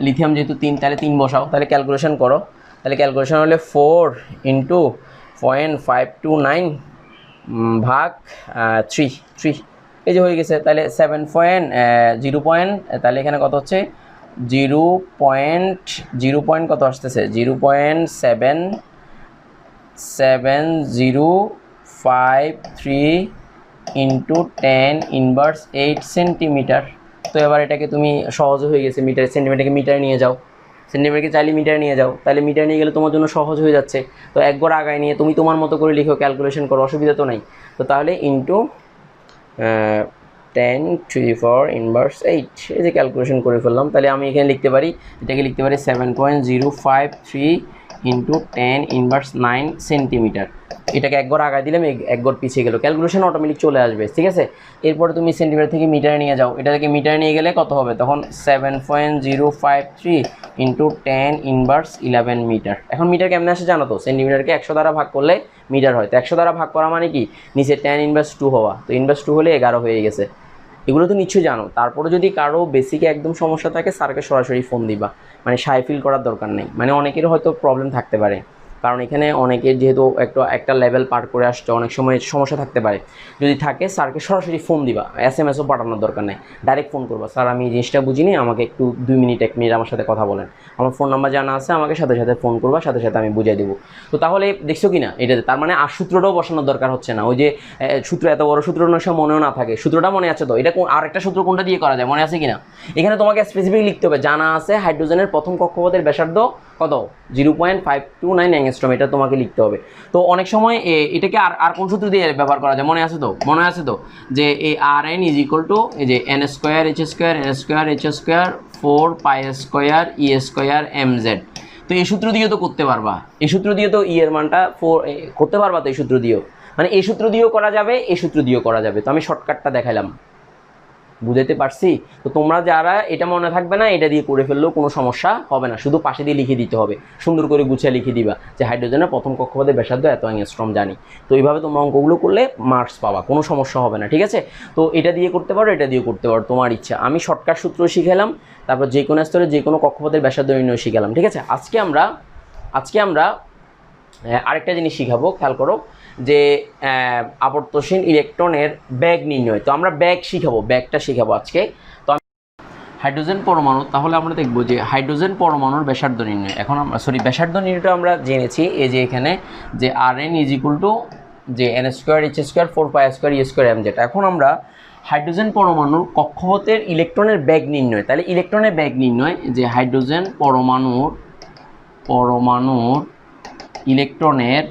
লিথিয়াম যেহেতু 3, তাহলে 3 বসাও, তাহলে ক্যালকুলেশন করো, তাহলে ক্যালকুলেশন হলে 4 ইন্টু 0.529 ভাগ 3, এই যে হয়ে গেছে। তাহলে 7.0, তাহলে এখানে কত হচ্ছে 0. কত আসতেছে 0.7053 ইন্টু 10 ইনভার্স 8 সেন্টিমিটার। তো এবার এটাকে তুমি সহজ হয়ে গেছে, মিটার সেন্টিমিটারকে মিটারে নিয়ে যাও, সেন্টিমিটারকে চাইলে মিটারে নিয়ে যাও, তাহলে মিটারে নিয়ে গেলে তোমার জন্য সহজ হয়ে যাচ্ছে। তো এক গড় আগায় নিয়ে তুমি তোমার মতো করে লিখো, ক্যালকুলেশন করো, অসুবিধা তো নাই। তো তাহলে into 10 to the power inverse 8, এই যে ক্যালকুলেশন করে ফেললাম। তাহলে আমি এখানে লিখতে পারি, এটাকে লিখতে পারি 7.053 ইন্টু 10 ইনভার্স 9 সেন্টিমিটার। এটাকে এক গড় আগায় দিলাম, এক গড় পিছিয়ে গেল, ক্যালকুলেশন অটোমেটিক চলে আসবে, ঠিক আছে? এরপরে তুমি সেন্টিমিটার থেকে মিটারে নিয়ে যাও, এটা থেকে মিটারে নিয়ে গেলে কত হবে, তখন 7.053 ইন্টু 10 ইনভার্স 11 মিটার। এখন মিটার কেমনে আসে জানো তো, সেন্টিমিটারকে 100 দ্বারা ভাগ করলে মিটার হয়, তো 100 দ্বারা ভাগ করা মানে কি, নিচে 10 ইনভার্স 2 হওয়া, তো ইনভার্স 2 হলে 11 হয়ে গেছে। এগুলো তো নিশ্চয়ই জানো। তারপরে যদি কারো বেসিকে একদম সমস্যা থাকে, স্যারকে সরাসরি ফোন দিবা, মানে সাই ফিল করার দরকার নেই। মানে অনেকের হয়তো প্রবলেম থাকতে পারে, কারণ এখানে অনেকের যেহেতু একটা লেভেল পার করে আসছে, অনেক সময় সমস্যা থাকতে পারে। যদি থাকে স্যারকে সরাসরি ফোন দিবা, SMS-ও পাঠানোর দরকার নেই, ডাইরেক্ট ফোন করবা, স্যার আমি এই জিনিসটা বুঝিনি, আমাকে একটু 2 মিনিট 1 মিনিট আমার সাথে কথা বলেন। আমার ফোন নাম্বার জানা আছে, আমাকে সাথে সাথে ফোন করবা, সাথে সাথে আমি বুঝিয়ে দেবো। তো তাহলে দেখছো কি না এটাতে, তার মানে আর সূত্রটাও বসানোর দরকার হচ্ছে না। ওই যে সূত্র, এত বড় সূত্র অনেক সময় মনেও না থাকে, সূত্রটা মনে আছে তো, এটা আর একটা সূত্র কোনটা দিয়ে করা যায় মনে আছে কিনা? এখানে তোমাকে স্পেসিফিক লিখতে হবে, জানা আছে হাইড্রোজেনের প্রথম কক্ষপথের ব্যাসার্ধ কত, 0.529 অ্যাংস্ট্রম, এটা তোমাকে লিখতে হবে। তো অনেক সময় এটাকে আর কোন সূত্র দিয়ে ব্যবহার করা যায় মনে আছে তো, যে এই RN ইজ ইকুয়াল টু এই যে n square h square n square h square 4 pi square e square mz। তো এই সূত্র দিয়ে তো করতে পারবা, এই সূত্র দিয়ে তো এর মানটা 4 করতে পারবা, তো এই সূত্র দিয়েও। মানে এই সূত্র দিয়েও করা যাবে, এই সূত্র দিয়েও করা যাবে। তো আমি শর্টকাটটা দেখাইলাম, বুঝাইতে পারছি? তো তোমরা যারা এটা মনে থাকবে না, এটা দিয়ে করে ফেললেও কোনো সমস্যা হবে না, শুধু পাশে দিয়ে লিখে দিতে হবে, সুন্দর করে গুছিয়ে লিখে দিবা যে হাইড্রোজেনের প্রথম কক্ষপথের ব্যাসার্ধ এত অ্যাংস্ট্রম জানি। তো এইভাবে তোমরা অঙ্কগুলো করলে মার্কস পাবা, কোনো সমস্যা হবে না, ঠিক আছে? তো এটা দিয়ে করতে পারো, এটা দিয়ে করতে পারো, তোমার ইচ্ছা। আমি শর্টকাট সূত্র শিখালাম, তারপর যে কোনো স্তরে যে কোনো কক্ষপথের ব্যাসার্ধ নির্ণয় শিখালাম, ঠিক আছে? আজকে আমরা আরেকটা জিনিস শিখাবো, খেয়াল করো, যে আবর্তনশীল ইলেকট্রনের বেগ নির্ণয়। তো আমরা বেগ শিখাবো, বেগটা শিখাবো আজকে। তো হাইড্রোজেন পরমাণু, তাহলে আমরা দেখবো যে হাইড্রোজেন পরমাণুর ব্যাসার্ধ নির্ণয়। এখন আমরা ব্যাসার্ধ নির্ণয়টা আমরা জেনেছি, এই যে এখানে যে Rn = যে n²h² 4πr² e²mz। এখন আমরা হাইড্রোজেন পরমাণুর কক্ষপথের ইলেকট্রনের বেগ নির্ণয়, তাহলে ইলেকট্রনের বেগ নির্ণয়, যে হাইড্রোজেন পরমাণুর ইলেকট্রনের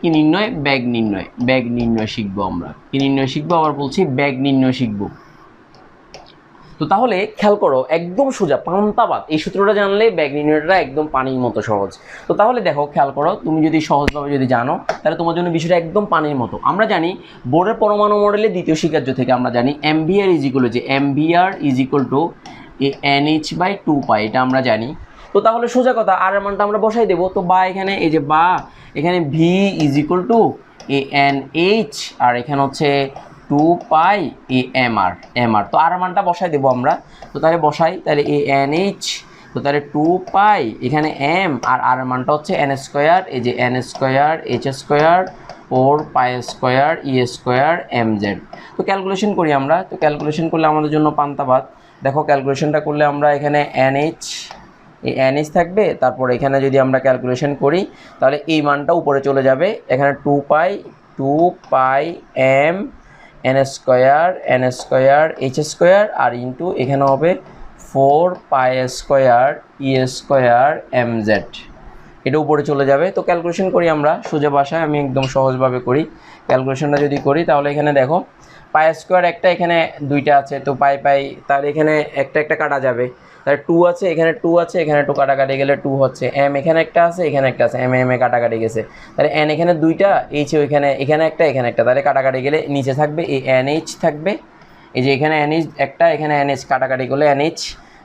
কি নির্ণয়? বেগ নির্ণয় শিখবো আমরা। কি নির্ণয় শিখবো? আবার বলছি, বেগ নির্ণয় শিখবো। তো তাহলে খেয়াল করো, একদম সোজা পান্তাবাদ, এই সূত্রটা জানলে বেগ নির্ণয়টা একদম পানির মতো সহজ। তো তাহলে দেখো, খেয়াল করো, তুমি যদি সহজভাবে যদি জানো, তাহলে তোমার জন্য বিষয়টা একদম পানির মতো। আমরা জানি বোরের পরমাণু মডেলের দ্বিতীয় স্বীকার্য থেকে আমরা জানি MVR = NH/2π, এটা আমরা জানি। তো তাহলে সোজা কথা, আর এর মানটা আমরা বসাই দেবো। তো বা এখানে, এই যে বা এখানে V = ANH, আর এখানে হচ্ছে 2π AMR। তো আর মানটা বসাই দেবো আমরা। তো তাহলে বসাই, তাহলে ANH, তো তাহলে 2π এখানে m, আর মানটা হচ্ছে n², এই যে n², h² 4π² e²mz। তো ক্যালকুলেশন করি আমরা। তো ক্যালকুলেশন করলে আমাদের জন্য পান্তাভাত। দেখো ক্যালকুলেশনটা করলে আমরা এখানে NH থাকবে, তারপর এখানে যদি আমরা ক্যালকুলেশন করি তাহলে এই মানটা উপরে চলে যাবে, এখানে 2π m n² h² আর ইন্টু এখানে হবে 4π² e²mz, এটা উপরে চলে যাবে। তো ক্যালকুলেশন করি আমরা সোজা ভাষায়, আমি একদম সহজভাবে করি। ক্যালকুলেশনটা যদি করি তাহলে এখানে দেখো π² একটা, এখানে দুইটা আছে, তো পাই তাহলে এখানে একটা কাটা যাবে, তাহলে 2 আছে, এখানে 2 আছে, এখানে 2 কাটাকাটি গেলে 2 হচ্ছে, m এখানে একটা আছে, এখানে একটা আছে, m কাটাকাটি গেছে, তাহলে n এখানে দুইটা, h এখানে একটা, তাহলে কাটাকাটি গেলে নিচে থাকবে এই nh থাকবে, এই যে এখানে nh একটা, এখানে nh কাটাকাটি করলে nh,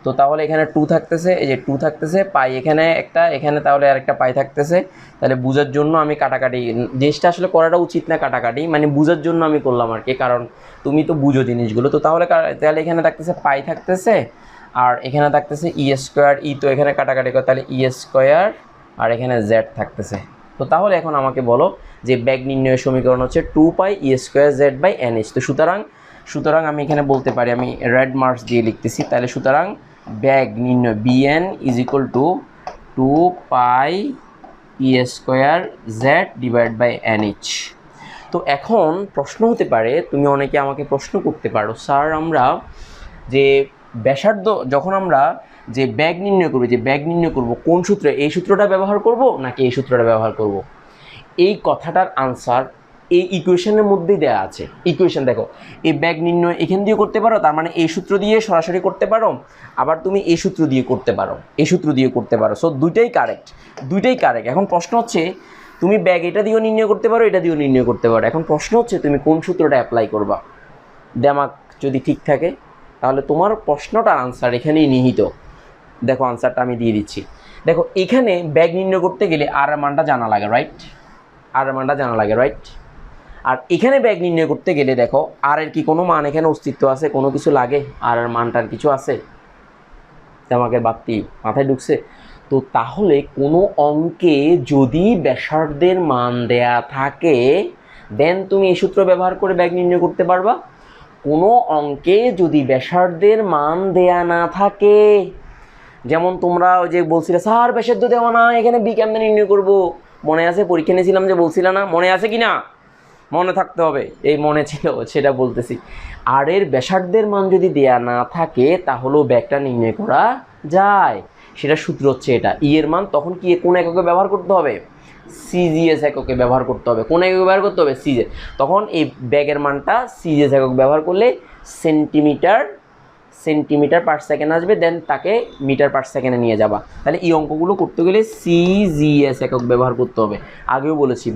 তো তাহলে এখানে 2 থাকতেছে, এই যে 2 থাকতেছে, পাই এখানে একটা, এখানে তাহলে আরেকটা পাই থাকতেছে। তাহলে বোঝার জন্য আমি কাটাকাটি, জিনিসটা আসলে করাটা উচিত না কাটাকাটি, মানে বোঝার জন্য আমি করলাম আর কি, কারণ তুমি তো বুঝো জিনিসগুলো। তো তাহলে এখানে থাকতেছে পাই থাকতেছে, আর এখানে থাকতেছে e², তো এখানে কাটাকাটি করে তাহলে e² আর এখানে z থাকতেছে। তো তাহলে এখন আমাকে বলো যে বেগ নির্ণয়ের সমীকরণ হচ্ছে 2π e²z/nh। তো সুতরাং আমি এখানে বলতে পারি, আমি রেড মার্কস দিয়ে লিখতেছি, তাহলে সুতরাং বেগ নির্ণয় Bn = 2π e²z/nh। তো এখন প্রশ্ন হতে পারে, তুমি অনেকে আমাকে প্রশ্ন করতে পারো, স্যার আমরা যে ব্যাসার্ধ, যখন আমরা যে বেগ নির্ণয় করব কোন সূত্রে, এই সূত্রটা ব্যবহার করব নাকি এই সূত্রটা ব্যবহার করব? এই কথাটার আনসার এই ইকুয়েশনের মধ্যেই দেওয়া আছে। ইকুয়েশন দেখো, এই বেগ নির্ণয় এখান দিয়ে করতে পারো, তার মানে এই সূত্র দিয়ে সরাসরি করতে পারো, আবার তুমি এই সূত্র দিয়ে করতে পারো, সো দুইটাই কারেক্ট। এখন প্রশ্ন হচ্ছে তুমি বেগ এটা দিয়েও নির্ণয় করতে পারো, এটা দিয়েও নির্ণয় করতে পারো। এখন প্রশ্ন হচ্ছে তুমি কোন সূত্রটা অ্যাপ্লাই করবা। দিমাগ যদি ঠিক থাকে তাহলে তোমার প্রশ্নটার আনসার এখানেই নিহিত। দেখো আনসারটা আমি দিয়ে দিচ্ছি। দেখো এখানে বেগ নির্ণয় করতে গেলে আর মানটা জানা লাগে, রাইট? আর এখানে বেগ নির্ণয় করতে গেলে দেখো আর এর কি কোনো মান এখানে অস্তিত্ব আছে, কোনো কিছু লাগে, আর মানটার কিছু আছে? আমাকে বাতি মাথায় ঢুকছে? তো তাহলে কোনো অঙ্কে যদি ব্যাসার্ধের মান দেয়া থাকে দেন তুমি এই সূত্র ব্যবহার করে বেগ নির্ণয় করতে পারবা। কোনো অঙ্কে যদি ব্যাসার্ধের মান দেয়া না থাকে, যেমন তোমরা ওই যে বলছিলে স্যার ব্যাসার্ধ দেওয়া না, এখানে বি কেমনে নির্ণয় করব, মনে আছে পরীক্ষা নিয়েছিলাম যে বলছিল না, মনে আছে কি না? মনে থাকতে হবে, এই মনে ছিল সেটা বলতেছি। আর এর ব্যাসার্ধের মান যদি দেয়া না থাকে তাহলেও বেগটা নির্ণয় করা যায়। সেটা সূত্র হচ্ছে এটা, ই এর মান তখন কি কোন এককে ব্যবহার করতে হবে? সিজিএস এককে ব্যবহার করতে হবে। কোন একক ব্যবহার করতে হবে? সিজিএস। তখন এই ব্যাগের মানটা সিজিএস একক ব্যবহার করলে সেন্টিমিটার পার সেকেন্ড আসবে, দেন তাকে মিটার পার সেকেন্ডে নিয়ে যাবা। তাহলে এই অঙ্কগুলো করতে গেলে সিজিএস একক ব্যবহার করতে হবে। আগেও বলেছি,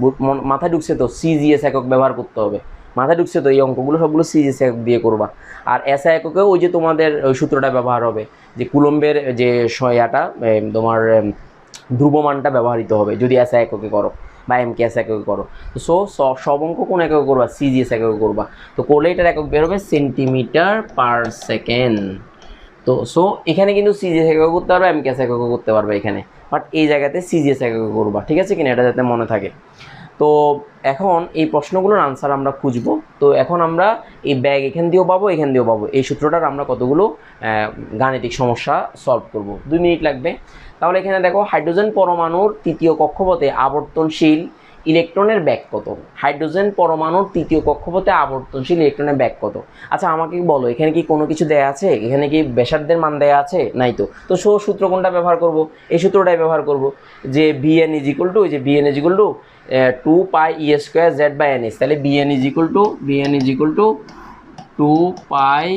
মাথায় ঢুকছে তো, সিজিএস একক ব্যবহার করতে হবে, মাথায় ঢুকছে তো, এই অঙ্কগুলো সবগুলো সিজিএস একক দিয়ে করবা। আর এসআই এককেও ওই যে তোমাদের ওই সূত্রটা ব্যবহার হবে, যে কুলম্বের যে সয়াটা তোমার ধ্রুবমানটা ব্যবহৃত হবে যদি এসআই এককে করো বা এমকেএস এককে করো। তো সব অঙ্ক কোন এককে করবা, সিজিএস এককে করবা। তো করলে এটার একক বের হবে সেন্টিমিটার পার সেকেন্ড। তো এখানে কিন্তু সিজিএস একক করতে পারবে, এমকেএস একক করতে পারবে এখানে, বাট এই জায়গাতে সিজিএস একক করবা, ঠিক আছে কিনা, এটা যাতে মনে থাকে। তো এখন এই প্রশ্নগুলোর আনসার আমরা খুঁজবো। তো এখন আমরা এই ব্যাগ এখান দিয়েও পাবো, এখান দিয়েও পাবো, এই সূত্রটার আমরা কতগুলো গাণিতিক সমস্যা সলভ করব, 2 মিনিট লাগবে। তাহলে এখানে দেখো, হাইড্রোজেন পরমাণুর তৃতীয় কক্ষপথে আবর্তনশীল ইলেকট্রনের ব্যাগ কত? হাইড্রোজেন পরমাণুর তৃতীয় কক্ষপথে আবর্তনশীল ইলেকট্রনের ব্যাগ কত? আচ্ছা আমাকে বলো, এখানে কি কোনো কিছু দেয়া আছে? এখানে কি ব্যাসার্ধের মান দেয়া আছে? নাই তো। তো সূত্র কোনটা ব্যবহার করব? এই সূত্রটাই ব্যবহার করব, যে Bn ইজ ইকুয়াল টু, যে Bn is equal to 2 pi e square z by n h. তাহলে Bn is equal to 2 pi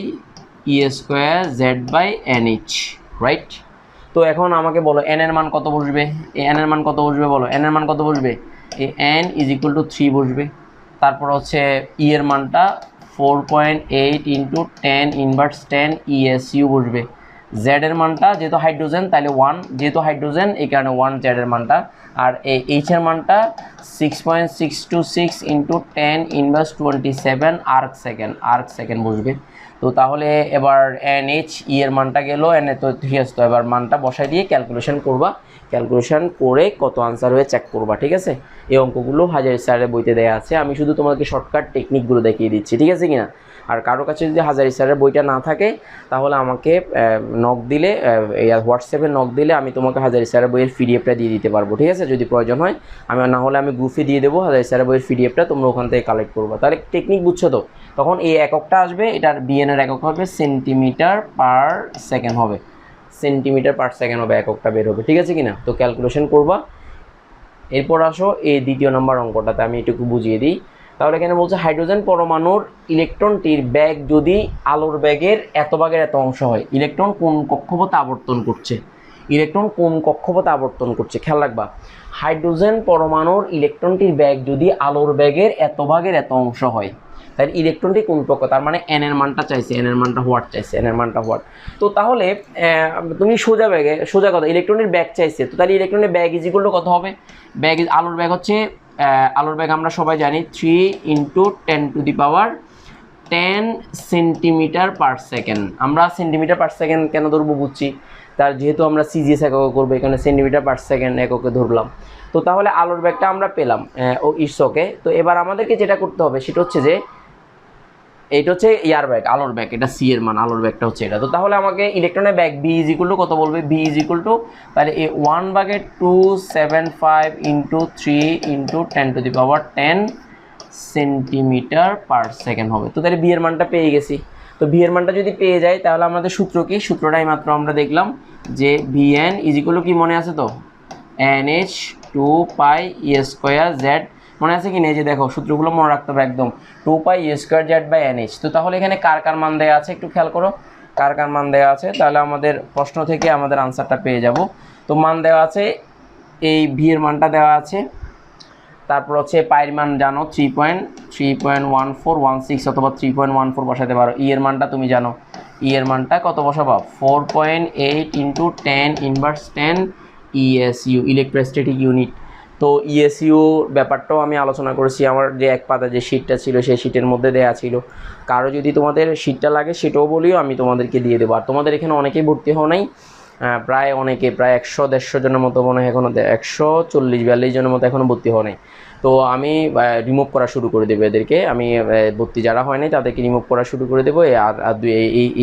e square z by n h, right? তো এখন আমাকে বলো এন এর মান কত বসবে? এন এর মান কত বসবে বলো, এন এর মান কত বসবে? এন ইজ ইকুয়াল টু 3 বসবে। তারপর হচ্ছে ই এর মানটা 4.8 ইন্টু 10 ইনভার্স 10 ESU বসবে। জেড এর মানটা যেহেতু হাইড্রোজেন তাহলে 1, যেহেতু হাইড্রোজেন এই কারণে 1 জেড এর মানটা। আর এইচ এর মানটা 6.626 ইন্টু 10 ইনভার্স 27 আর্ক সেকেন্ড বসবে। তো তাহলে এবার NH ই এর মানটা গেল, এন এ তো ঠিক আছে, তো এবার মানটা বসাই দিয়ে ক্যালকুলেশন করবা, ক্যালকুলেশন করে কত আনসার হয়ে চেক করবা, ঠিক আছে? এই অঙ্কগুলো হাজারি স্যারের বইতে দেওয়া আছে, আমি শুধু তোমাদেরকে শর্টকাট টেকনিকগুলো দেখিয়ে দিচ্ছি, ঠিক আছে কিনা? আর কারো কাছে যদি হাজারি স্যারের বইটা না থাকে তাহলে আমাকে নক দিলে, হোয়াটসঅ্যাপে নক দিলে আমি তোমাকে হাজারি স্যারের বইয়ের পিডিএফটা দিয়ে দিতে পারবো, ঠিক আছে? যদি প্রয়োজন হয়, আমি না হলে আমি গ্রুপে দিয়ে দেবো হাজারি স্যারের বইয়ের পিডিএফটা, তোমরা ওখান থেকে কালেক্ট করবো। তাহলে টেকনিক বুঝছো তো? তখন এই এককটা আসবে, এটার বিএন এর একক হবে সেন্টিমিটার পার সেকেন্ড হবে, সেন্টিমিটার পার সেকেন্ড হবে, এককটা বের হবে, ঠিক আছে কিনা? তো ক্যালকুলেশন করবা। এরপর আসো এই দ্বিতীয় নম্বর অঙ্কটাতে আমি এটুকু বুঝিয়ে দিই। তাহলে এখানে বলছে হাইড্রোজেন পরমাণুর ইলেকট্রনটির ব্যাগ যদি আলোর ব্যাগের এত ভাগের এত অংশ হয়, ইলেকট্রন কোন কক্ষপথে আবর্তন করছে, ইলেকট্রন কোন কক্ষপথে আবর্তন করছে, খেয়াল রাখবা। হাইড্রোজেন পরমাণুর ইলেকট্রনটির ব্যাগ যদি আলোর ব্যাগের এত ভাগের এত অংশ হয়, তাহলে ইলেকট্রনটি কোন কক্ষ, তার মানে এন এর মানটা চাইছে, এন এর মানটা হোয়াট চাইছে, এন এর মানটা হোয়াট। তো তাহলে তুমি সোজা কথা, ইলেকট্রনের ব্যাগ চাইছে, তো তাহলে ইলেকট্রনের ব্যাগ ইজ ইকুয়াল টু কত হবে? ব্যাগ আলোর ব্যাগ হচ্ছে, আলোর ব্যাগ আমরা সবাই জানি 3 ইন্টু 10 সেন্টিমিটার পার সেকেন্ড। আমরা সেন্টিমিটার পার সেকেন্ড কেন ধরবো বুঝছি, তার যেহেতু আমরা সিজিএস এককে করবো, এখানে সেন্টিমিটার পার সেকেন্ড এককে ধরলাম। তো তাহলে আলোর ব্যাগটা আমরা পেলাম ও ইটসকে। তো এবার আমাদেরকে যেটা করতে হবে সেটা হচ্ছে যে এইটা হচ্ছে ইয়ার ব্যাগ, আলোর ব্যাগ, এটা সি এর মান, আলোর ব্যাগটা হচ্ছে এটা। তো তাহলে আমাকে ইলেকট্রনের ব্যাগ বি ইজ ইকুয়াল টু কত বলবে? বি ইজ ইকুয়াল টু, তাহলে এই 1/275 into 3 into 10 centimetre per second হবে। তো তাহলে বি এর মানটা পেয়ে গেছি। তো বি এর মানটা যদি পেয়ে যাই তাহলে আমাদের সূত্র কি? সূত্রটাই মাত্র আমরা দেখলাম যে Vn ইজ ইকুয়াল টু কি, মনে আছে তো? NH 2 pi e square Z, মনে আছে কি না? এই যে দেখো সূত্রগুলো মনে রাখতে হবে একদম, 2 pi e square z by NH। তো তাহলে এখানে কার কার মান দেওয়া আছে একটু খেয়াল করো, কার কার মান দেওয়া আছে, তাহলে আমাদের প্রশ্ন থেকে আমাদের আনসারটা পেয়ে যাব। তো মান দেওয়া আছে, এই ভি এর মানটা দেওয়া আছে, তারপর হচ্ছে পায়ের মান জানো 3.1416 অথবা 3.14 বসাতে পারো। ই এর মানটা তুমি জানো, ই এর মানটা কত বসাবো? 4.8 into 10 inverse 10 ESU, electrostatic unit. তো ESU ব্যাপারটাও আমি আলোচনা করেছি, আমার যে এক পাতা যে শিটটা ছিল সেই শিটের মধ্যে দেওয়া ছিল। কারো যদি তোমাদের শিটটা লাগে সেটাও বলিও, আমি তোমাদেরকে দিয়ে দেবো। আর তোমাদের এখানে অনেকেই ভর্তি হও নাই, প্রায় অনেকে, প্রায় 100-150 জনের মতো মনে হয় এখনও, 140-42 জনের মতো এখনও ভর্তি হওয়া নেই। তো আমি রিমুভ করা শুরু করে দেবো এদেরকে, আমি ভর্তি যারা হয় নাই তাদেরকে রিমুভ করা শুরু করে দেবো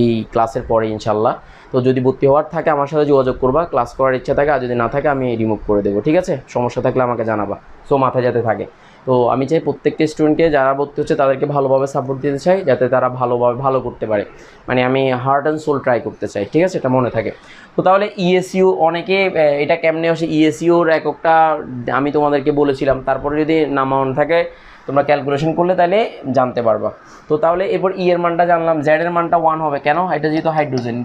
এই ক্লাসের পরে ইনশাল্লাহ। তো যদি ভর্তি হওয়ার থাকে আমার সাথে যোগাযোগ করবা, ক্লাস করার ইচ্ছা থাকে, আর যদি না থাকে আমি রিমুভ করে দেবো, ঠিক আছে? সমস্যা থাকলে আমাকে জানাবা, সো মাথায় যাতে থাকে। তো আমি চাই প্রত্যেকটা স্টুডেন্টকে যারা ভর্তি হচ্ছে তাদেরকে ভালোভাবে সাপোর্ট দিতে চাই, যাতে তারা ভালোভাবে ভালো করতে পারে, মানে আমি হার্ট অ্যান্ড সোল ট্রাই করতে চাই, ঠিক আছে? এটা মনে থাকে। তো তাহলে ESU অনেকে এটা কেমনে আসে, ESUর এককটা আমি তোমাদেরকে বলেছিলাম, তারপরে যদি না মনে থাকে তোমরা ক্যালকুলেশন করলে তাহলে জানতে পারবা। তো তাহলে এরপর ই এর মানটা জানলাম, জেড এর মানটা 1 হবে, কেন? এটা যেহেতু হাইড্রোজেন,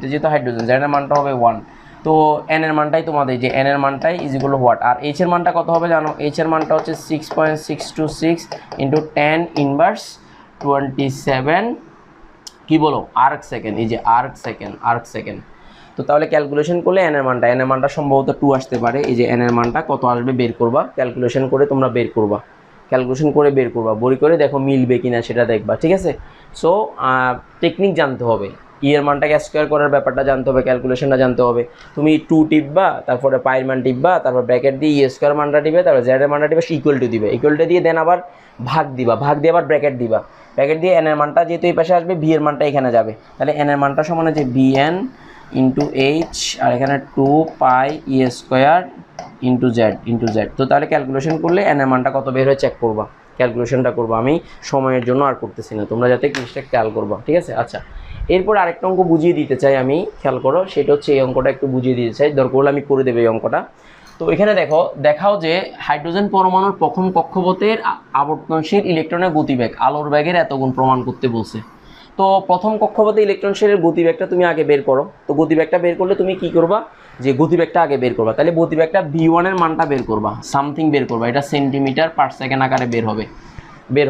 জেড এর মানটা হবে 1। তো এন এর মানটাই তোমাদের, যে এন এর মানটাই ইজ ইকুয়াল টু হোয়াট, আর এইচ এর মানটা কত হবে জানো? এইচ এর মানটা হচ্ছে 6.626 ইন্টু 10 ইনভার্স 27 কি বলো আর্ক সেকেন্ড, এই যে আর্ক সেকেন্ড। তো তাহলে ক্যালকুলেশন করলে এন এর মানটা সম্ভবত 2 আসতে পারে। এই যে এন এর মানটা কত আসবে বের করবা, ক্যালকুলেশন করে তোমরা বের করবা, বই করে দেখো মিলবে কিনা সেটা দেখবা, ঠিক আছে? সো টেকনিক জানতে হবে, ই এর মানটাকে স্কোয়ার করার ব্যাপারটা জানতে হবে, ক্যালকুলেশনটা জানতে হবে। তুমি 2 টিপবা, তারপরে পায়ের মান টিপবা, তারপর ব্র্যাকেট দিয়ে ই স্কোয়ার মানটা টিপবে, তারপর জেড এর মানটা টিপবে, ইকুয়াল টু দিয়ে দেন আবার ভাগ দিয়ে আবার ব্র্যাকেট দিয়ে এন এর মানটা যেহেতু এই পাশে আসবে, ভি এর মানটা এখানে যাবে, তাহলে এন এর মানটা সমান হচ্ছে বি এন ইন্টু এইচ, আর এখানে 2 pi e square into Z. তো তাহলে ক্যালকুলেশন করলে এন এর মানটা কত বের হয়ে চেক করবা, ক্যালকুলেশনটা করবো। আমি সময়ের জন্য আর করতেছি না, তোমরা যাতে জিনিসটা খেয়াল করবা, ঠিক আছে? আচ্ছা, এরপর আরেকটা অঙ্ক বুঝিয়ে দিতে চাই আমি, খেয়াল করো, সেটা হচ্ছে এই অঙ্কটা একটু বুঝিয়ে দিতে চাই, দরকার হলে আমি করে দেবো এই অঙ্কটা। তো এখানে দেখাও যে হাইড্রোজেন পরমাণুর প্রথম কক্ষপথের আবর্তনশীল ইলেকট্রনের গতিবেগ আলোর বেগের এত গুণ প্রমাণ করতে বলছে। তো প্রথম কক্ষপথে ইলেকট্রন শেলের গতিবেগটা তুমি আগে বের করো। তো গতিবেগটা বের করলে তুমি কি করবা, যে গতিবেগটা আগে বের করবা, তাহলে গতিবেগটা v1 এর মানটা বের করবা, সামথিং বের করবা, এটা সেন্টিমিটার পার সেকেন্ড আকারে বের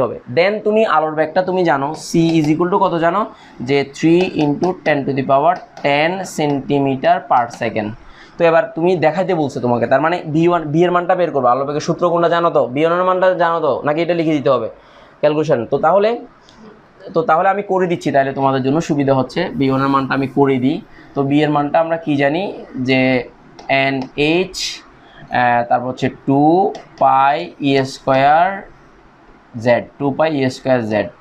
হবে। দেন তুমি আলোর বেগটা তুমি জানো c ইজ ইকুয়াল টু কত জানো, যে 3 ইন্টু 10 সেন্টিমিটার পার সেকেন্ড। তো এবার তুমি দেখাইতে বলছে তোমাকে, তার মানে বি এর মানটা বের করবা, আলোর বেগের সূত্র কোনটা জানো তো, v1 এর মানটা জানো তো, নাকি এটা লিখে দিতে হবে ক্যালকুলেশন? তো তাহলে আমি করে দিচ্ছি, তাহলে তোমাদের জন্য সুবিধা হচ্ছে, বি1 এর মানটা আমি করে দিই। তো বি এর মানটা আমরা কি জানি, যে এন এইচ, তারপর হচ্ছে 2 পাই ই স্কোয়ার জেড,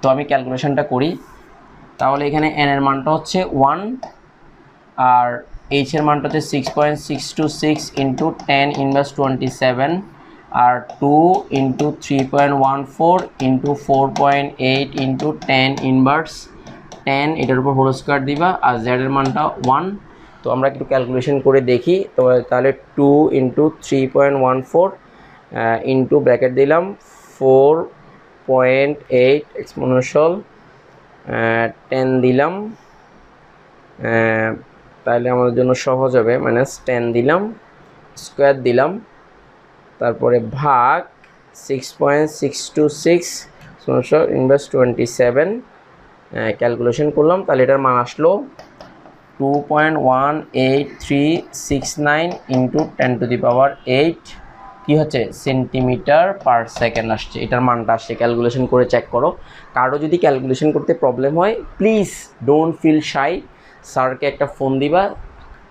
তো আমি ক্যালকুলেশনটা করি। তাহলে এখানে এন এর মানটা হচ্ছে 1, আর এইচ এর মানটা হচ্ছে 6.626 ইন্টু 10 ইনভার্স 27, আর 2 ইন্টু 3.14 ইন্টু 4.8 ইন্টু 10 ইনভার্স 10, এটার উপর হোল স্কোয়ার দিবা, আর জেড এর মানটা 1। তো আমরা একটু ক্যালকুলেশন করে দেখি। তো তাহলে 2 ইন্টু 3.14 ইন্টু ব্র্যাকেট দিলাম 4.8 এক্সপোনেনশিয়াল 10 দিলাম, তাহলে আমাদের জন্য সহজ হবে, -10 দিলাম, স্কোয়ার দিলাম, তারপরে ভাগ 6.626 ইনভার্স 27, ক্যালকুলেশন করলাম, তাহলে এটার মান আসলো 2.18369 ইন্টু 10⁸ কি হচ্ছে সেন্টিমিটার পার সেকেন্ড আসছে, এটার মানটা আসছে। ক্যালকুলেশন করে চেক করো। কারো যদি ক্যালকুলেশন করতে প্রবলেম হয়, প্লিজ ডোন্ট ফিল শাই, স্যারকে একটা ফোন দিবা,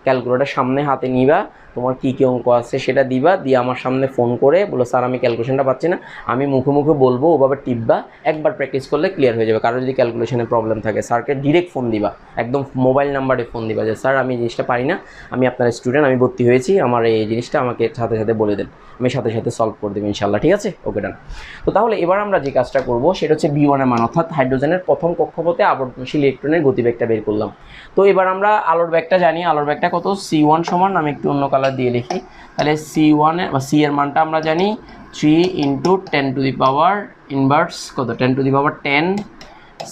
ক্যালকুলেটার সামনে হাতে নিবা, তোমার কী কী অঙ্ক আছে সেটা দিবা, দিয়ে আমার সামনে ফোন করে বলো স্যার আমি ক্যালকুলেশনটা পাচ্ছি না, আমি মুখে মুখে বলবো, ওভাবে টিপবা, একবার প্র্যাকটিস করলে ক্লিয়ার হয়ে যাবে। কারো যদি ক্যালকুলেশনের প্রবলেম থাকে, স্যারকে ডিরেক্ট ফোন দিবা, একদম মোবাইল নাম্বারে ফোন দিবা, যে স্যার আমি এই জিনিসটা পারি না, আমি আপনার স্টুডেন্ট, আমি ভর্তি হয়েছি, আমার এই জিনিসটা আমাকে সাথে সাথে বলে দেন, আমি সাথে সাথে সলভ করে দেবো ইনশাল্লাহ, ঠিক আছে? ওকে ডান। তো তাহলে এবার আমরা যে কাজটা করবো সেটা হচ্ছে v1 এর মান, অর্থাৎ হাইড্রোজেনের প্রথম কক্ষপথে আবর্তনশীল ইলেকট্রনের গতিবেগটা বের করলাম। তো এবার আমরা আলোর বেগটা জানি, আলোর বেগটা কত, c1 সমান, আমি একটু অন্য কালার দিয়ে লিখি, তাহলে c1 এর বা c এর মানটা আমরা জানি 3 ইন্টু 10⁻⁻⁻ ইনভার্স কত 10⁻10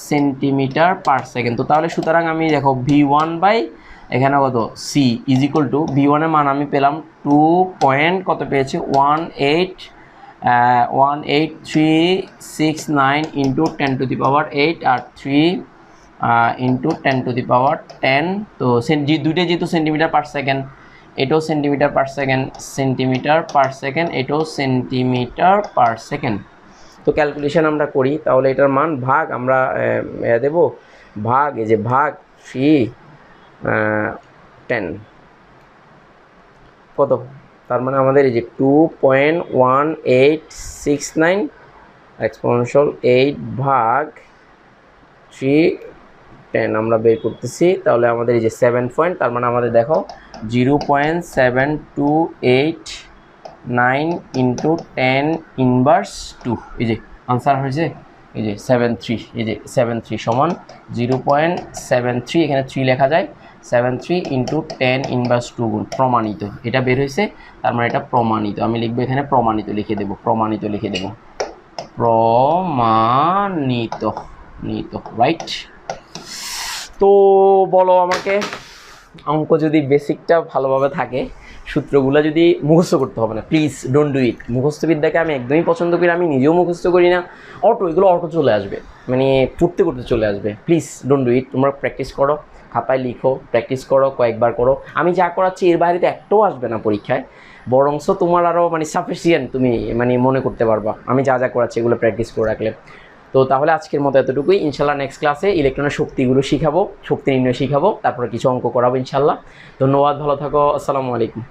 সেন্টিমিটার পার সেকেন্ড। তো তাহলে সুতরাং আমি দেখো v1 বাই এখানে কত c is equal two v1 এর মান আমি পেলাম 2 কত পেয়েছি 18369 ইন্টু 10⁸ আর 3 ইন্টু 10⁻10। তো দুইটাই যেহেতু সেন্টিমিটার পার সেকেন্ড, এটাও সেন্টিমিটার পার সেকেন্ড, এটাও সেন্টিমিটার পার সেকেন্ড। তো ক্যালকুলেশন আমরা করি, তাহলে এটার মান ভাগ আমরা দেব ভাগ, এই যে ভাগ 3 10 কত, তার মানে আমাদের এই যে 2.1869 এক্সপোনেনশিয়াল 8 ভাগ 310 আমরা বের করতেছি। তাহলে আমাদের এই যে 7 পয়েন্ট, তার মানে আমাদের দেখো 0.7289 ইন্টু 10 ইনভার্স 2, এই যে আনসার হয়েছে, এই যে 73, এই যে 73 সমান 0.73, এখানে 3 লেখা যায়, 73 ইন্টু 10 ইনভার্স 2 গুণ প্রমাণিত, এটা বের হয়েছে, তার মানে এটা প্রমাণিত। আমি লিখবো এখানে প্রমাণিত লিখে দেবো, প্রমাণিত নিত রাইট। তো বলো আমাকে, অঙ্ক যদি বেসিকটা ভালোভাবে থাকে, সূত্রগুলো যদি মুখস্থ করতে হবে না, প্লিজ ডোন্ট ডু ইট। মুখস্থ বিদ্যাকে আমি একদমই পছন্দ করি, আমি নিজেও মুখস্থ করি না। এগুলো অটো চলে আসবে, মানে করতে করতে চলে আসবে। Please don't do it. তোমরা প্র্যাকটিস করো, খাতায় লিখো, প্র্যাকটিস করো, কয়েকবার করো। আমি যা করাচ্ছি এর বাইরে তো একটাও আসবে না পরীক্ষায়, বরংস তোমার আরও মানে সাফিসিয়েন্ট তুমি মানে মনে করতে পারবা আমি যা যা করাচ্ছি এগুলো প্র্যাকটিস করে রাখলে। তো তাহলে আজকের মতো এতটুকুই। ইনশাল্লাহ নেক্সট ক্লাসে ইলেকট্রনের শক্তিগুলো শিখাবো, শক্তি নির্ণয় শিখাবো, তারপরে কিছু অঙ্ক করাবো ইনশাল্লাহ। ধন্যবাদ, ভালো থাকো, আসসালামু আলাইকুম।